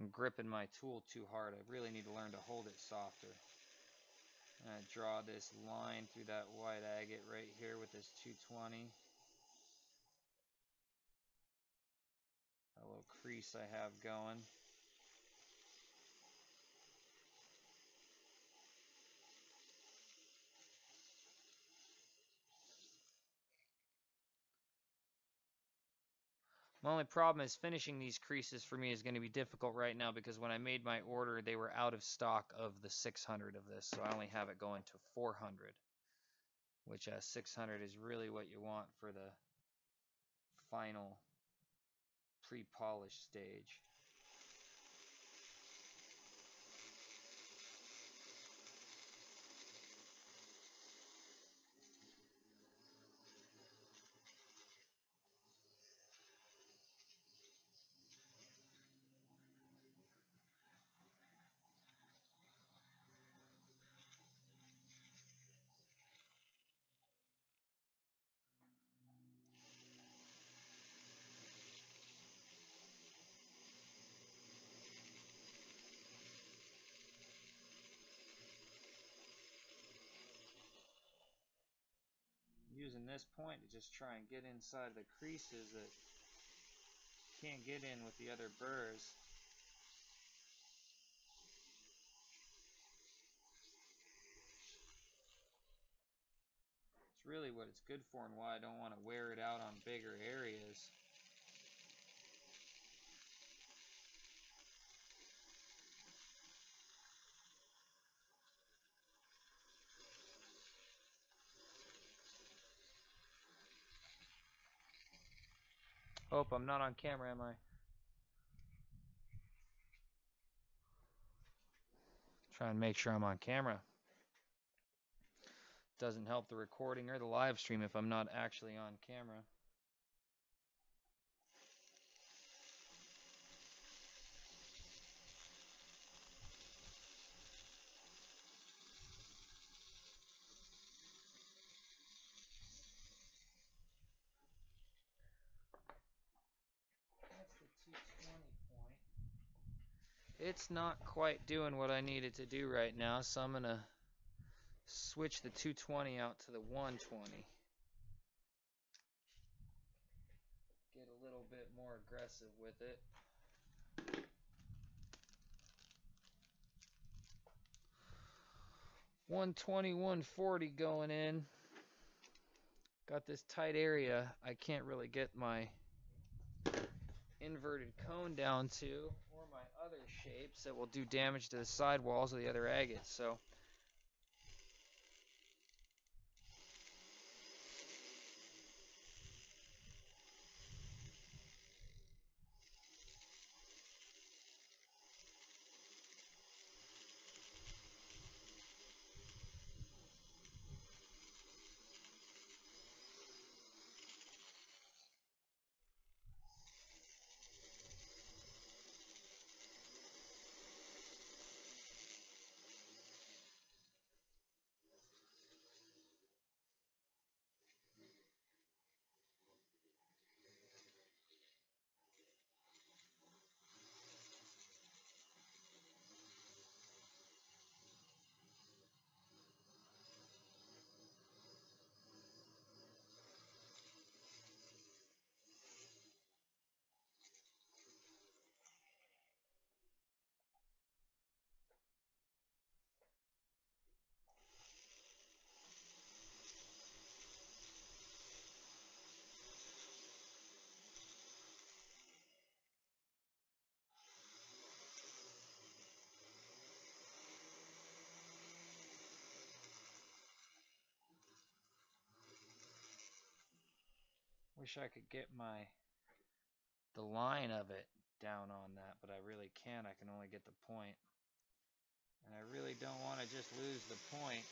I'm gripping my tool too hard. I really need to learn to hold it softer. And I draw this line through that white agate right here with this 220. A little crease I have going. My only problem is finishing these creases for me is going to be difficult right now, because when I made my order, they were out of stock of the 600 of this, so I only have it going to 400, which 600 is really what you want for the final pre-polish stage. Using this point to just try and get inside the creases that can't get in with the other burrs. It's really what it's good for and why I don't want to wear it out on bigger areas. Hope I'm not on camera, am I? Try and make sure I'm on camera. Doesn't help the recording or the live stream if I'm not actually on camera. That's the 220 point. It's not quite doing what I need it to do right now, so I'm gonna switch the 220 out to the 120. Get a little bit more aggressive with it. 120, 140 going in. Got this tight area I can't really get my inverted cone down to, or my other shapes that will do damage to the sidewalls of the other agates. So wish I could get the line of it down on that, but I really can't. I can only get the point. And I really don't want to just lose the point.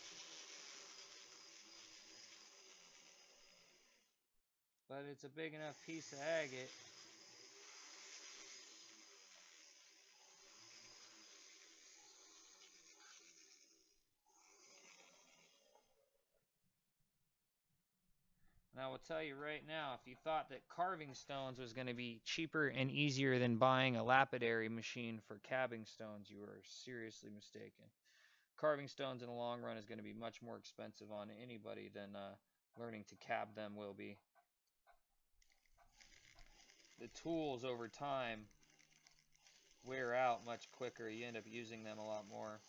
But it's a big enough piece of agate. And I will tell you right now, if you thought that carving stones was going to be cheaper and easier than buying a lapidary machine for cabbing stones, you are seriously mistaken. Carving stones in the long run is going to be much more expensive on anybody than learning to cab them will be. The tools over time wear out much quicker. You end up using them a lot more.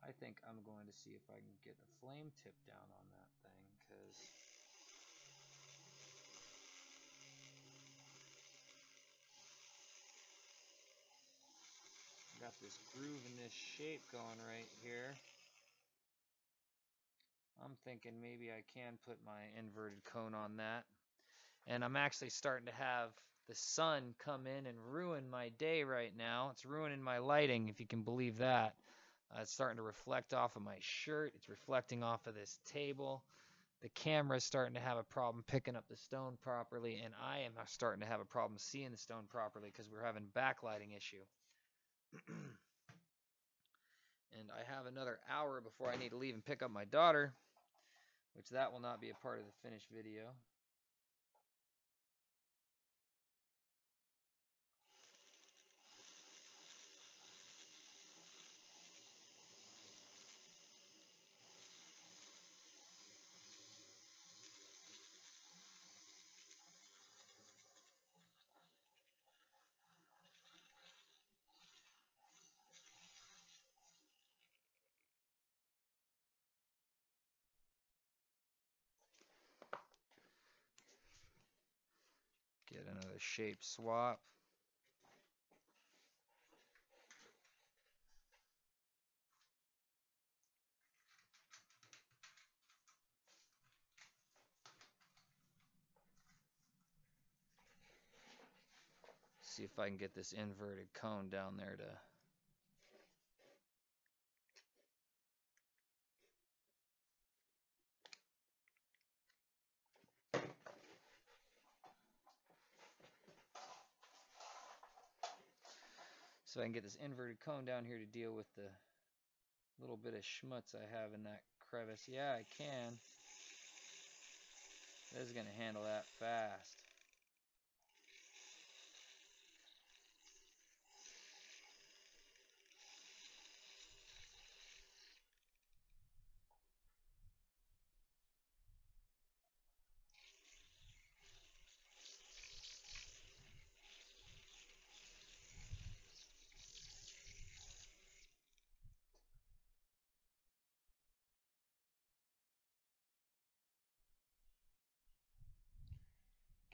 I think I'm going to see if I can get the flame tip down on that thing, because got this groove in this shape going right here. I'm thinking maybe I can put my inverted cone on that. And I'm actually starting to have the sun come in and ruin my day right now. It's ruining my lighting, if you can believe that. It's starting to reflect off of my shirt. It's reflecting off of this table. The camera's starting to have a problem picking up the stone properly, and I am starting to have a problem seeing the stone properly because we're having backlighting issue. And I have another hour before I need to leave and pick up my daughter, which that will not be a part of the finished video. Get another shape swap. see if I can get this inverted cone down there to... So I can get this inverted cone down here to deal with the little bit of schmutz I have in that crevice. Yeah, I can. This is going to handle that fast.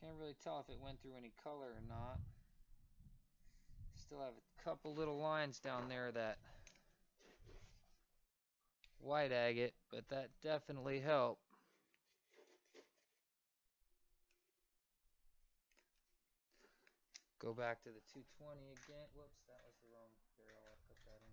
Can't really tell if it went through any color or not. Still have a couple little lines down there that white agate, but that definitely helped. Go back to the 220 again. Whoops, that was the wrong barrel. I put that in.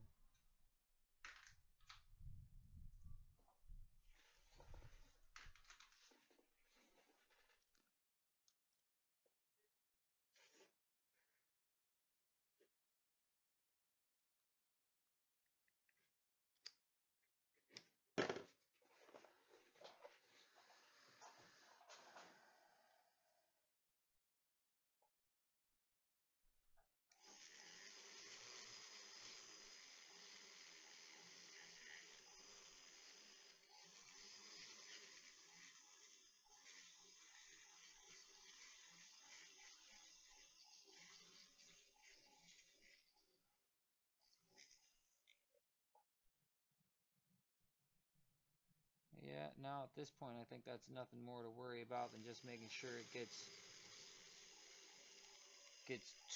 Yeah, now at this point I think that's nothing more to worry about than just making sure it gets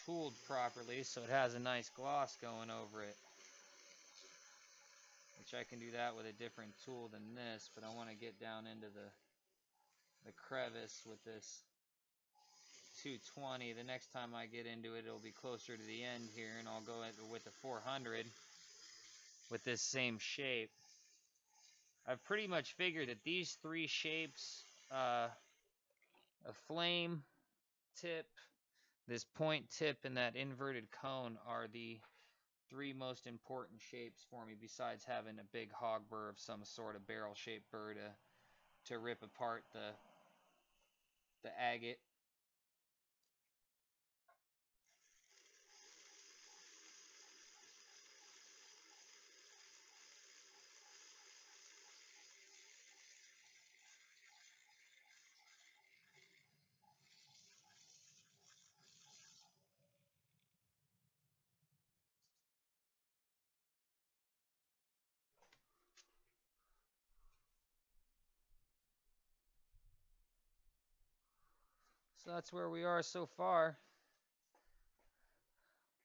tooled properly so it has a nice gloss going over it. Which I can do that with a different tool than this, but I want to get down into the crevice with this 220. The next time I get into it, it'll be closer to the end here, and I'll go with the 400 with this same shape. I've pretty much figured that these three shapes, a flame tip, this point tip, and that inverted cone are the three most important shapes for me, besides having a big hog burr of some sort, of barrel-shaped burr to rip apart the agate. So that's where we are so far.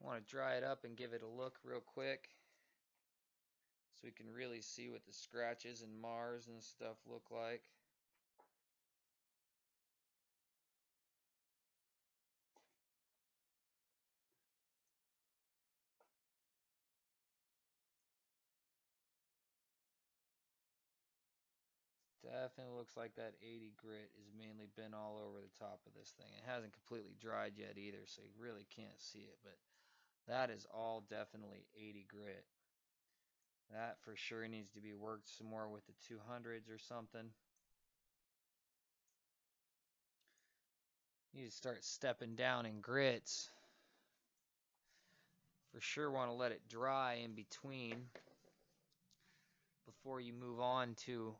I want to dry it up and give it a look real quick so we can really see what the scratches and mars and stuff look like. Definitely looks like that 80 grit has mainly been all over the top of this thing. It hasn't completely dried yet either, so you really can't see it, but that is all definitely 80 grit. That for sure needs to be worked some more with the 200s or something. You need to start stepping down in grits. For sure want to let it dry in between before you move on to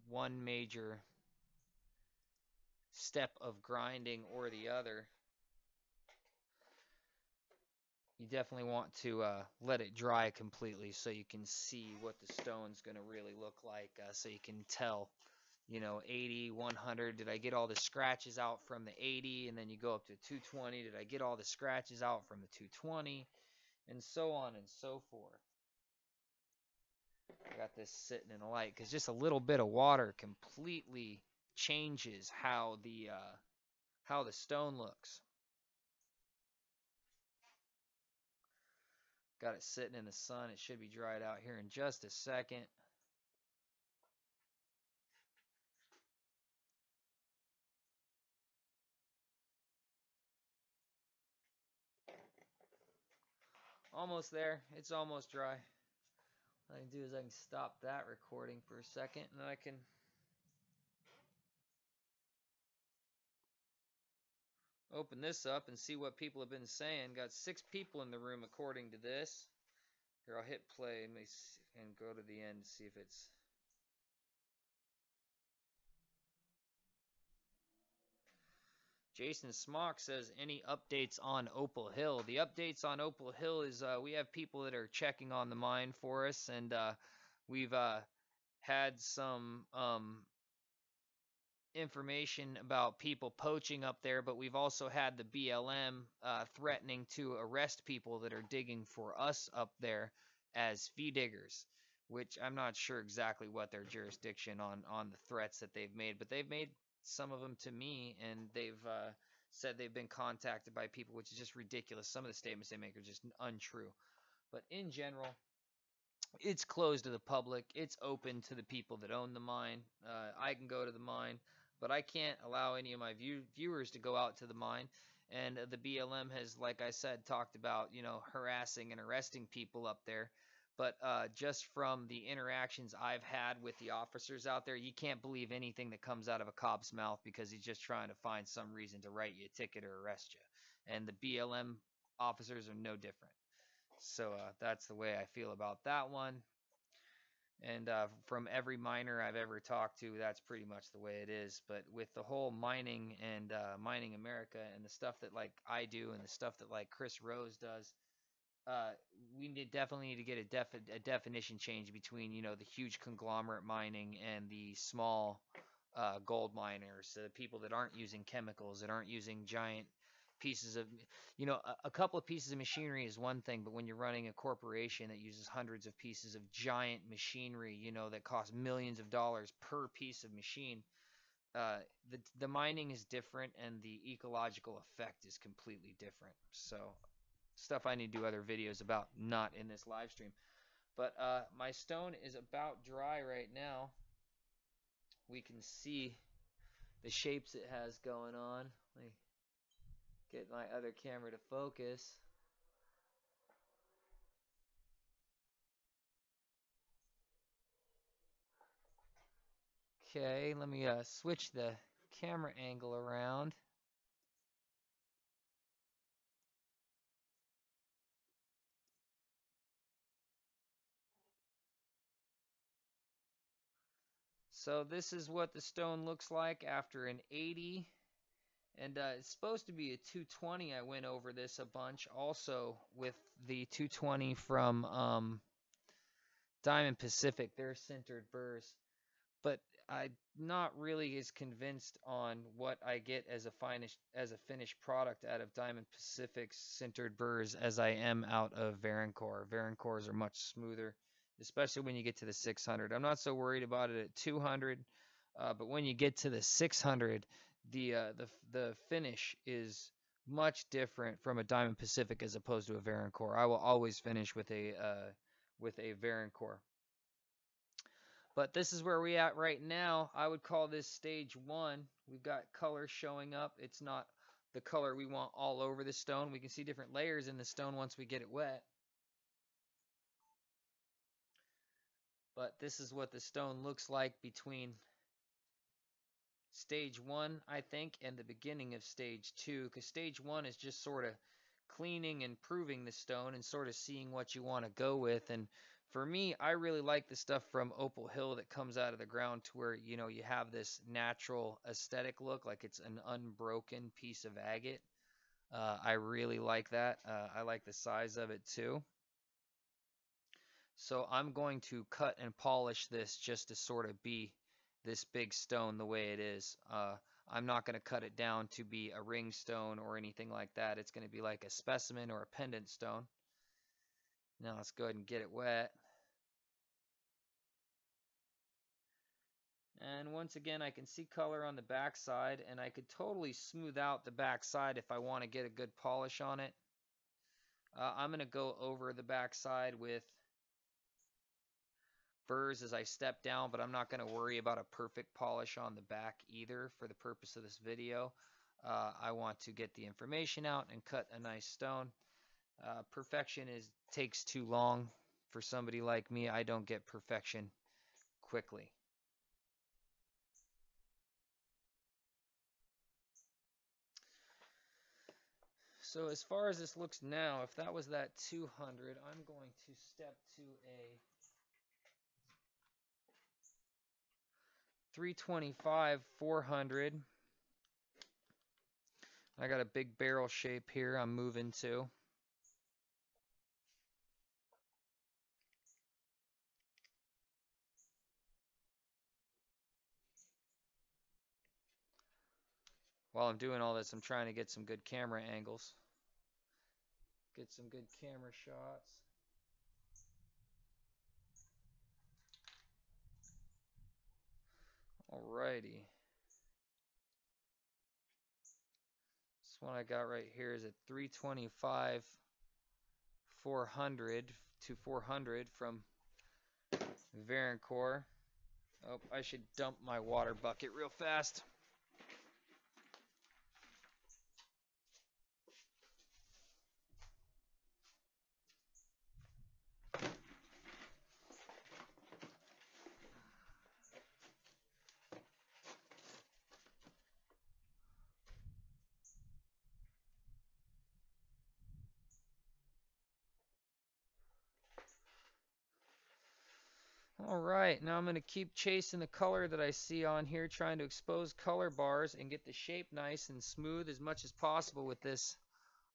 one major step of grinding or the other. You definitely want to let it dry completely so you can see what the stone's going to really look like, so you can tell, you know, 80, 100, did I get all the scratches out from the 80? And then you go up to 220, did I get all the scratches out from the 220? And so on and so forth. I got this sitting in the light because just a little bit of water completely changes how the stone looks. Got it sitting in the sun. It should be dried out here in just a second. Almost there. It's almost dry. What I can do is I can stop that recording for a second, and then I can open this up and see what people have been saying. Got 6 people in the room according to this. Here, I'll hit play and go to the end to see if it's... Jason Smock says, any updates on Opal Hill? The updates on Opal Hill is we have people that are checking on the mine for us, and we've had some information about people poaching up there, but we've also had the BLM threatening to arrest people that are digging for us up there as fee diggers, which I'm not sure exactly what their jurisdiction on the threats that they've made, but they've made some of them to me, and they've said they've been contacted by people, which is just ridiculous. Some of the statements they make are just untrue. But in general, it's closed to the public. It's open to the people that own the mine. I can go to the mine, but I can't allow any of my viewers to go out to the mine. And the BLM has, like I said, talked about, harassing and arresting people up there. But just from the interactions I've had with the officers out there, you can't believe anything that comes out of a cop's mouth, because he's just trying to find some reason to write you a ticket or arrest you. And the BLM officers are no different. So that's the way I feel about that one. And from every miner I've ever talked to, that's pretty much the way it is. But with the whole mining and Mining America and the stuff that like I do and the stuff that like Chris Rose does, we definitely need to get a definition change between, the huge conglomerate mining and the small gold miners, the people that aren't using chemicals, that aren't using giant pieces of, a couple of pieces of machinery is one thing, but when you're running a corporation that uses hundreds of pieces of giant machinery, that cost millions of dollars per piece of machine, the mining is different and the ecological effect is completely different. So stuff I need to do other videos about, not in this live stream. But my stone is about dry right now. We can see the shapes it has going on. Let me get my other camera to focus. Okay, let me switch the camera angle around. So this is what the stone looks like after an 80. And it's supposed to be a 220. I went over this a bunch also with the 220 from Diamond Pacific, their sintered burrs. But I'm not really as convinced on what I get as a finished product out of Diamond Pacific's sintered burrs as I am out of Varancore. Varancores are much smoother, especially when you get to the 600. I'm not so worried about it at 200, but when you get to the 600, the finish is much different from a Diamond Pacific as opposed to a Varancore. I will always finish with a Varancore. But this is where we at right now. I would call this stage 1. We've got color showing up. It's not the color we want all over the stone. We can see different layers in the stone once we get it wet. But this is what the stone looks like between stage 1, I think, and the beginning of stage 2. Because stage 1 is just sort of cleaning and proving the stone and sort of seeing what you want to go with. And for me, I really like the stuff from Opal Hill that comes out of the ground to where, you have this natural aesthetic look, like it's an unbroken piece of agate. I really like that. I like the size of it too. So I'm going to cut and polish this just to sort of be this big stone the way it is. I'm not going to cut it down to be a ring stone or anything like that. It's going to be like a specimen or a pendant stone. Now let's go ahead and get it wet. And once again, I can see color on the backside, and I could totally smooth out the backside if I want to get a good polish on it. I'm going to go over the backside with burrs as I step down, but I'm not going to worry about a perfect polish on the back either for the purpose of this video. I want to get the information out and cut a nice stone. Perfection takes too long for somebody like me. I don't get perfection quickly. So as far as this looks now, if that was that 200, I'm going to step to a 325 400. I got a big barrel shape here I'm moving to. While I'm doing all this, I'm trying to get some good camera angles. Get some good camera shots. Alrighty. This one I got right here is at 325 400 to 400 from Varencore. Oh, I should dump my water bucket real fast. All right, now I'm going to keep chasing the color that I see on here, trying to expose color bars and get the shape nice and smooth as much as possible with this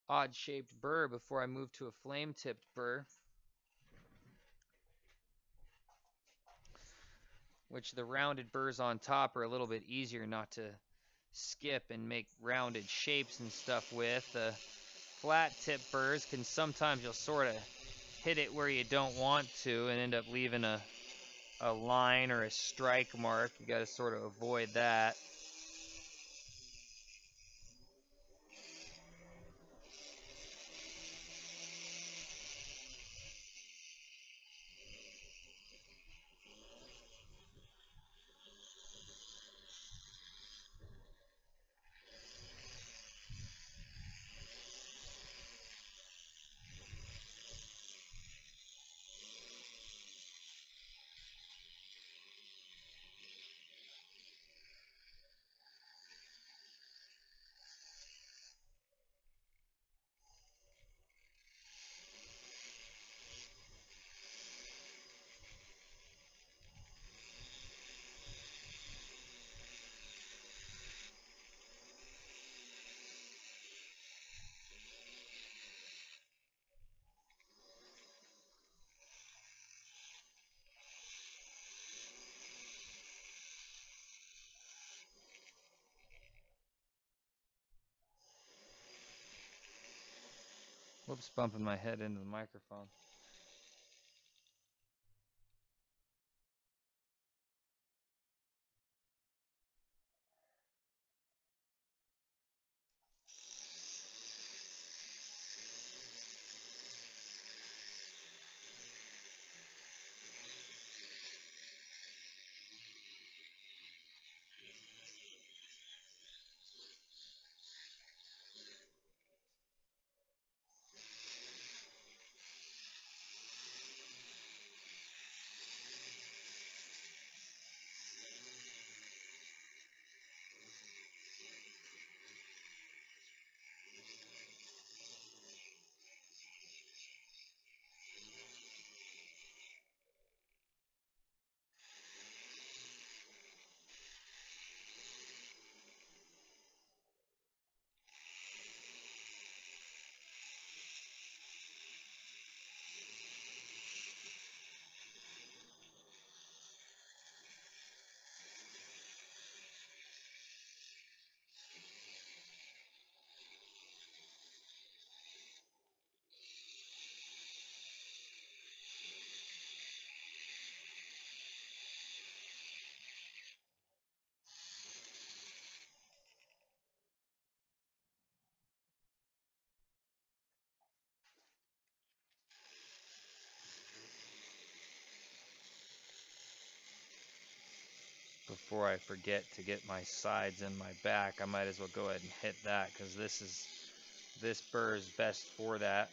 odd shaped burr before I move to a flame tipped burr, which the rounded burrs on top are a little bit easier not to skip and make rounded shapes and stuff with. The flat tip burrs can sometimes you'll sort of hit it where you don't want to and end up leaving a line or a strike mark. You got to sort of avoid that. Whoops, bumping my head into the microphone. Before I forget to get my sides and my back, I might as well go ahead and hit that, because this burr is best for that.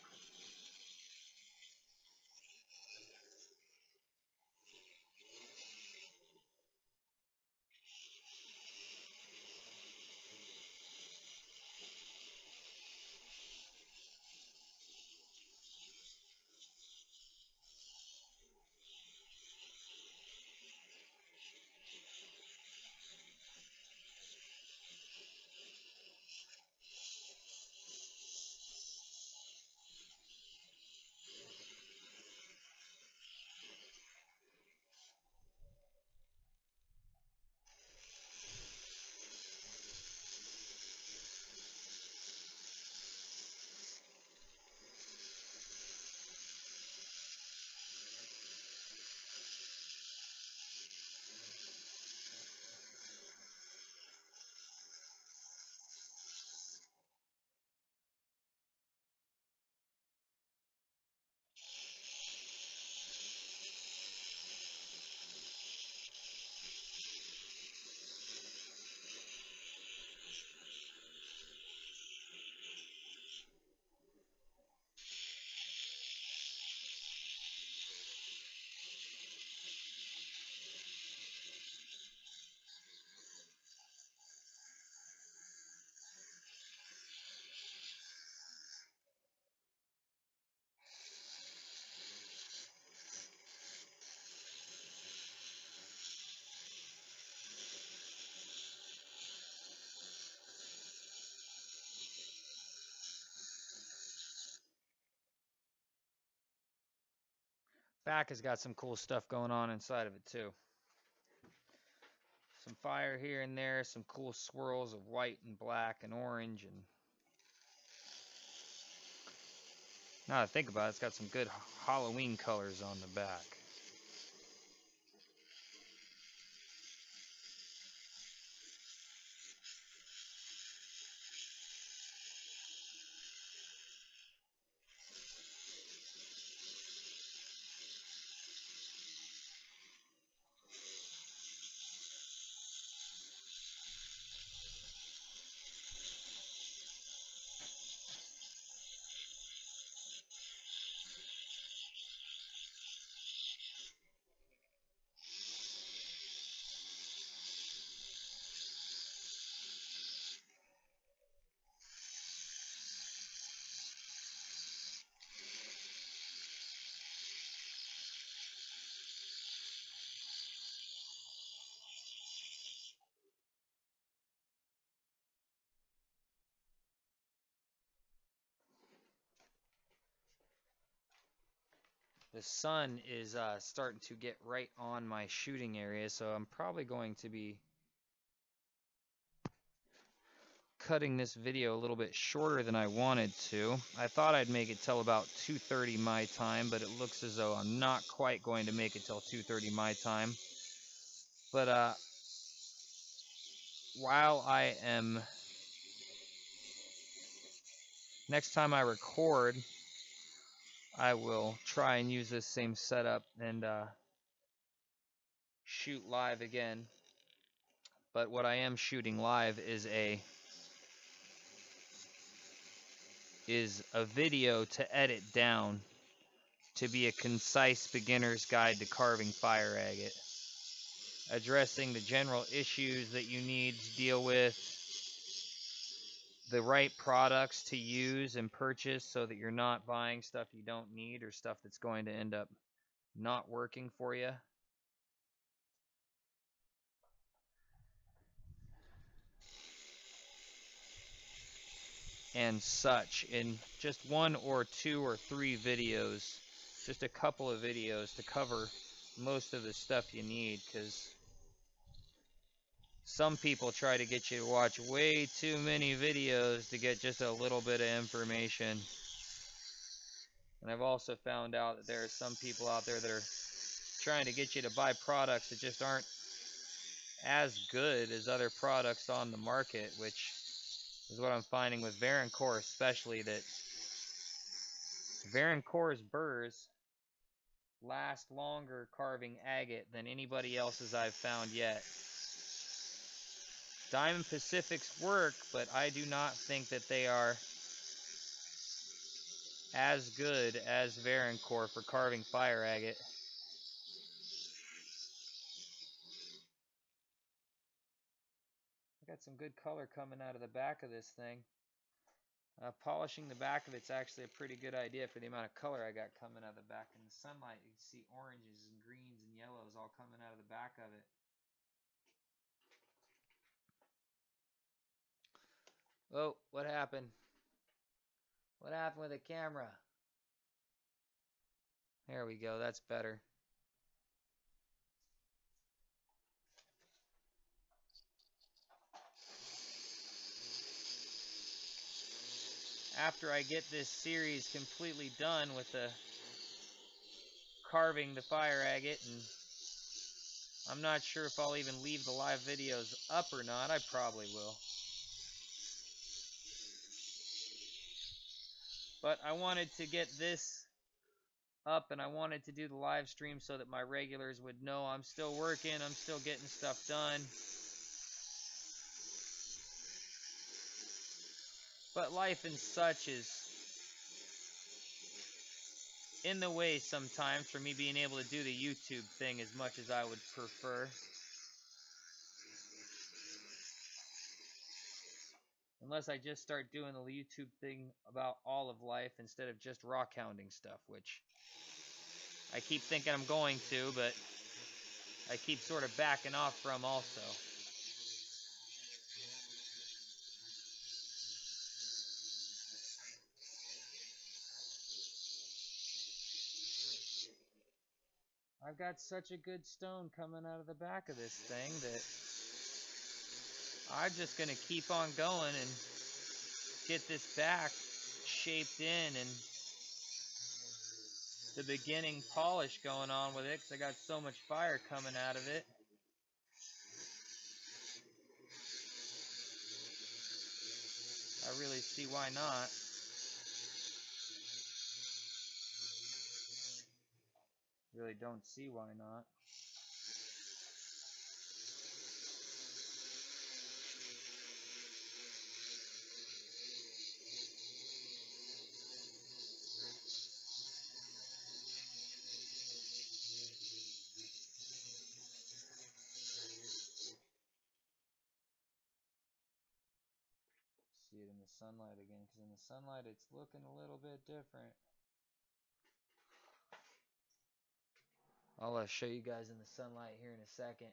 Back has got some cool stuff going on inside of it too. Some fire here and there, some cool swirls of white and black and orange, and now that I think about it, it's got some good Halloween colors on the back. The sun is starting to get right on my shooting area, so I'm probably going to be cutting this video a little bit shorter than I wanted to. I thought I'd make it till about 2:30 my time, but it looks as though I'm not quite going to make it till 2:30 my time. But while I am, next time I record, I will try and use this same setup and shoot live again. But what I am shooting live is a video to edit down to be a concise beginner's guide to carving fire agate, addressing the general issues that you need to deal with, the right products to use and purchase so that you're not buying stuff you don't need or stuff that's going to end up not working for you. And such in just one or two or three videos, just a couple of videos to cover most of the stuff you need, because some people try to get you to watch way too many videos to get just a little bit of information. And I've also found out that there are some people out there that are trying to get you to buy products that just aren't as good as other products on the market, which is what I'm finding with Varancore, especially, that Varancore's burrs last longer carving agate than anybody else's I've found yet. Diamond Pacifics work, but I do not think that they are as good as Varancore for carving fire agate. I got some good color coming out of the back of this thing. Polishing the back of it's actually a pretty good idea for the amount of color I got coming out of the back. In the sunlight, you can see oranges and greens and yellows all coming out of the back of it. Oh, what happened? What happened with the camera? There we go, that's better. After I get this series completely done with the carving the fire agate, and I'm not sure if I'll even leave the live videos up or not. I probably will. But I wanted to get this up, and I wanted to do the live stream so that my regulars would know I'm still working, I'm still getting stuff done. But life and such is in the way sometimes for me being able to do the YouTube thing as much as I would prefer. Unless I just start doing the YouTube thing about all of life instead of just rock hounding stuff, which I keep thinking I'm going to, but I keep sort of backing off from also. I've got such a good stone coming out of the back of this thing that I'm just going to keep on going and get this back shaped in and the beginning polish going on with it because I got so much fire coming out of it. I really see why not. Really don't see why not. See it in the sunlight again, because in the sunlight it's looking a little bit different. I'll show you guys in the sunlight here in a second.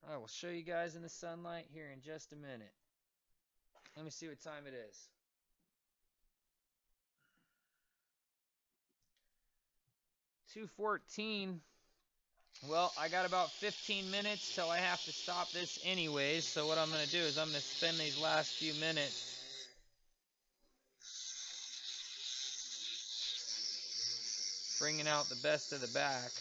I will show you guys in the sunlight here in just a minute. Let me see what time it is. 2:14. Well, I got about 15 minutes till I have to stop this anyways, so what I'm going to do is I'm going to spend these last few minutes bringing out the best of the back.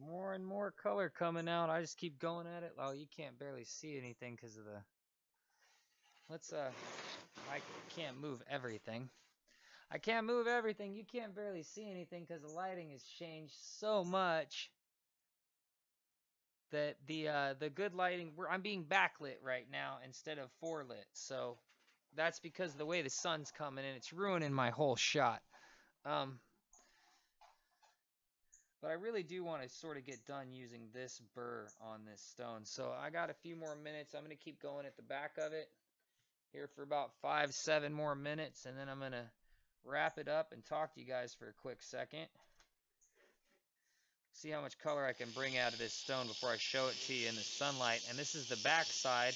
More and more color coming out. I just keep going at it. Oh, you can't barely see anything because of the... Let's, I can't move everything. I can't move everything. You can't barely see anything because the lighting has changed so much that the good lighting, I'm being backlit right now instead of forelit. So that's because of the way the sun's coming in. It's ruining my whole shot. But I really do want to sort of get done using this burr on this stone. So I got a few more minutes. I'm going to keep going at the back of it here for about 5-7 more minutes, and then I'm going to wrap it up and talk to you guys for a quick second. See how much color I can bring out of this stone before I show it to you in the sunlight. And this is the back side.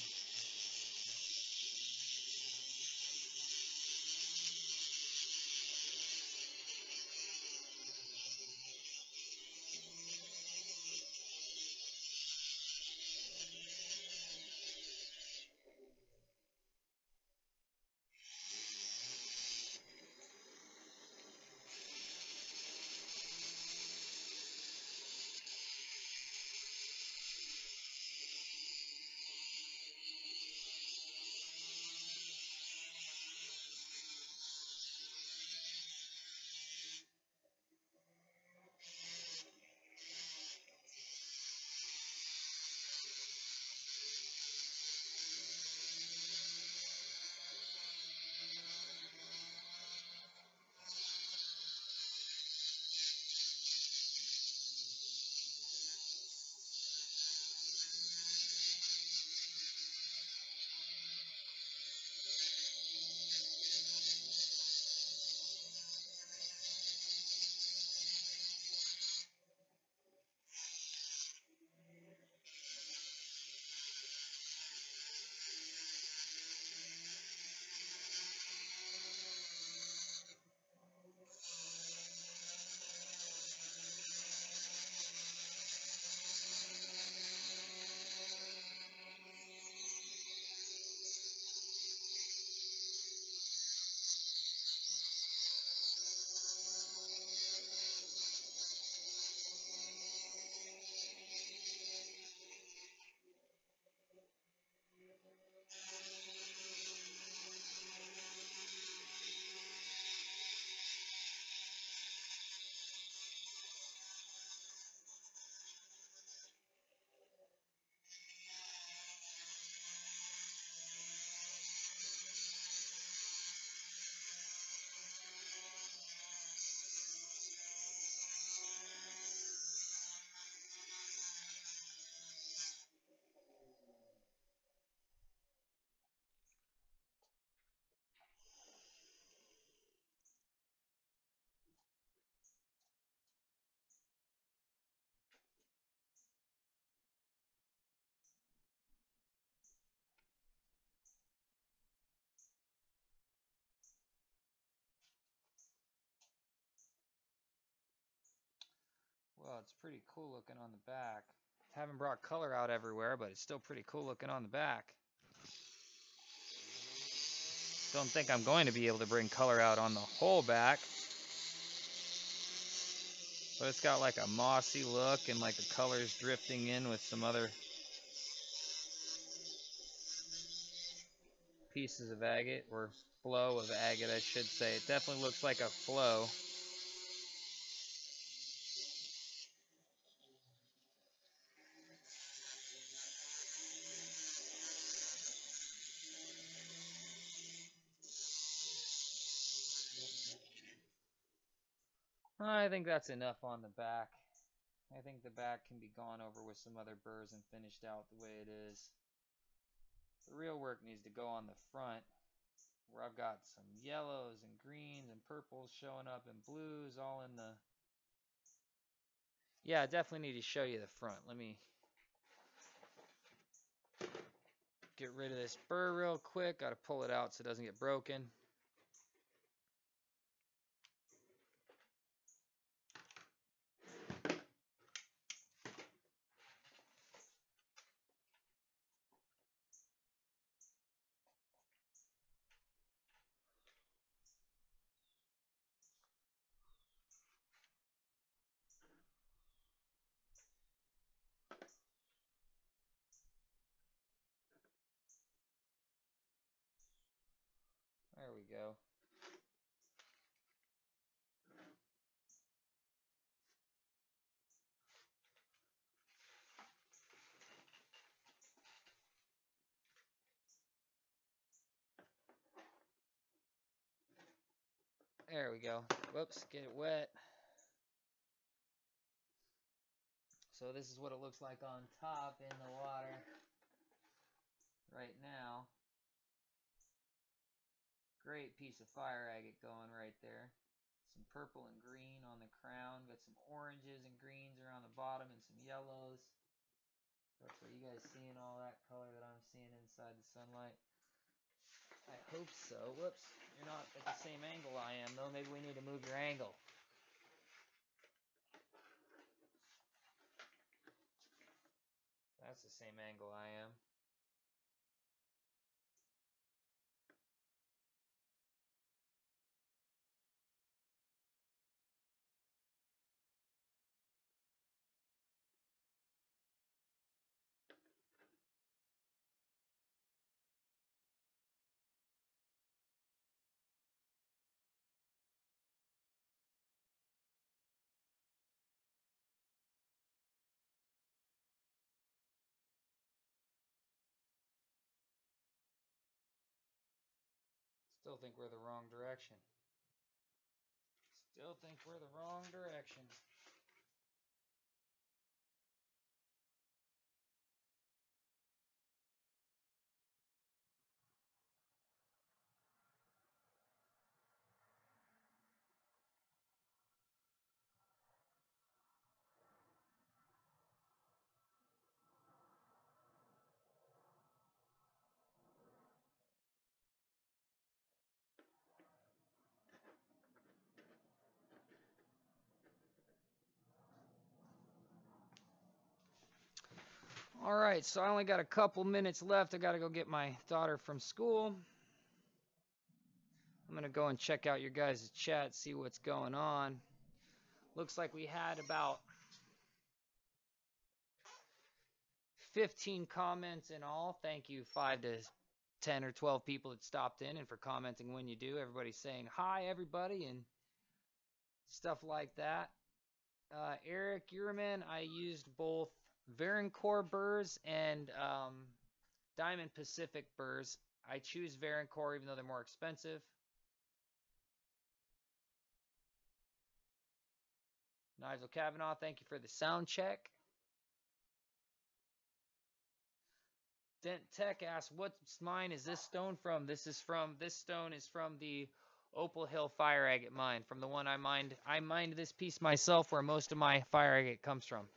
Well, it's pretty cool looking on the back. Haven't brought color out everywhere, but it's still pretty cool looking on the back. Don't think I'm going to be able to bring color out on the whole back. But it's got like a mossy look and like the colors drifting in with some other pieces of agate, or flow of agate, I should say. It definitely looks like a flow. I think that's enough on the back. I think the back can be gone over with some other burrs and finished out the way it is. The real work needs to go on the front, where I've got some yellows and greens and purples showing up and blues all in the... Yeah, I definitely need to show you the front. Let me get rid of this burr real quick. Got to pull it out so it doesn't get broken. we go. There we go. Whoops, get it wet. So this is what it looks like on top in the water right now. Great piece of fire agate going right there. Some purple and green on the crown. Got some oranges and greens around the bottom and some yellows. That's what you guys seeing all that color that I'm seeing inside the sunlight? I hope so. Whoops, you're not at the same angle I am though. Maybe we need to move your angle. That's the same angle I am. Still think we're the wrong direction. Still think we're the wrong direction. All right, so I only got a couple minutes left. I got to go get my daughter from school. I'm going to go and check out your guys' chat, see what's going on. Looks like we had about 15 comments in all. Thank you, 5 to 10 or 12 people that stopped in and for commenting when you do. Everybody's saying hi, everybody, and stuff like that. Eric Uhrman, I used both Varencore burrs and Diamond Pacific burrs. I choose Varencore even though they're more expensive. Nigel Kavanaugh, thank you for the sound check. Dent Tech asks, what mine is this stone from? This stone is from the Opal Hill fire agate mine, from the one I mined. I mined this piece myself where most of my fire agate comes from.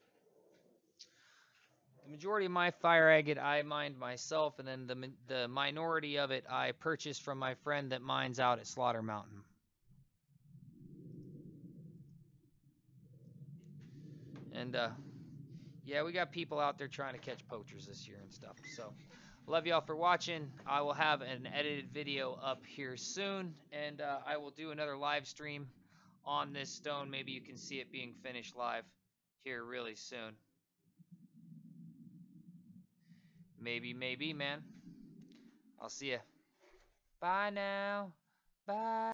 The majority of my fire agate I mined myself, and then the minority of it I purchased from my friend that mines out at Slaughter Mountain. And yeah, we got people out there trying to catch poachers this year and stuff. So love y'all for watching. I will have an edited video up here soon, and I will do another live stream on this stone. Maybe you can see it being finished live here really soon. Maybe, man. I'll see ya. Bye now. Bye.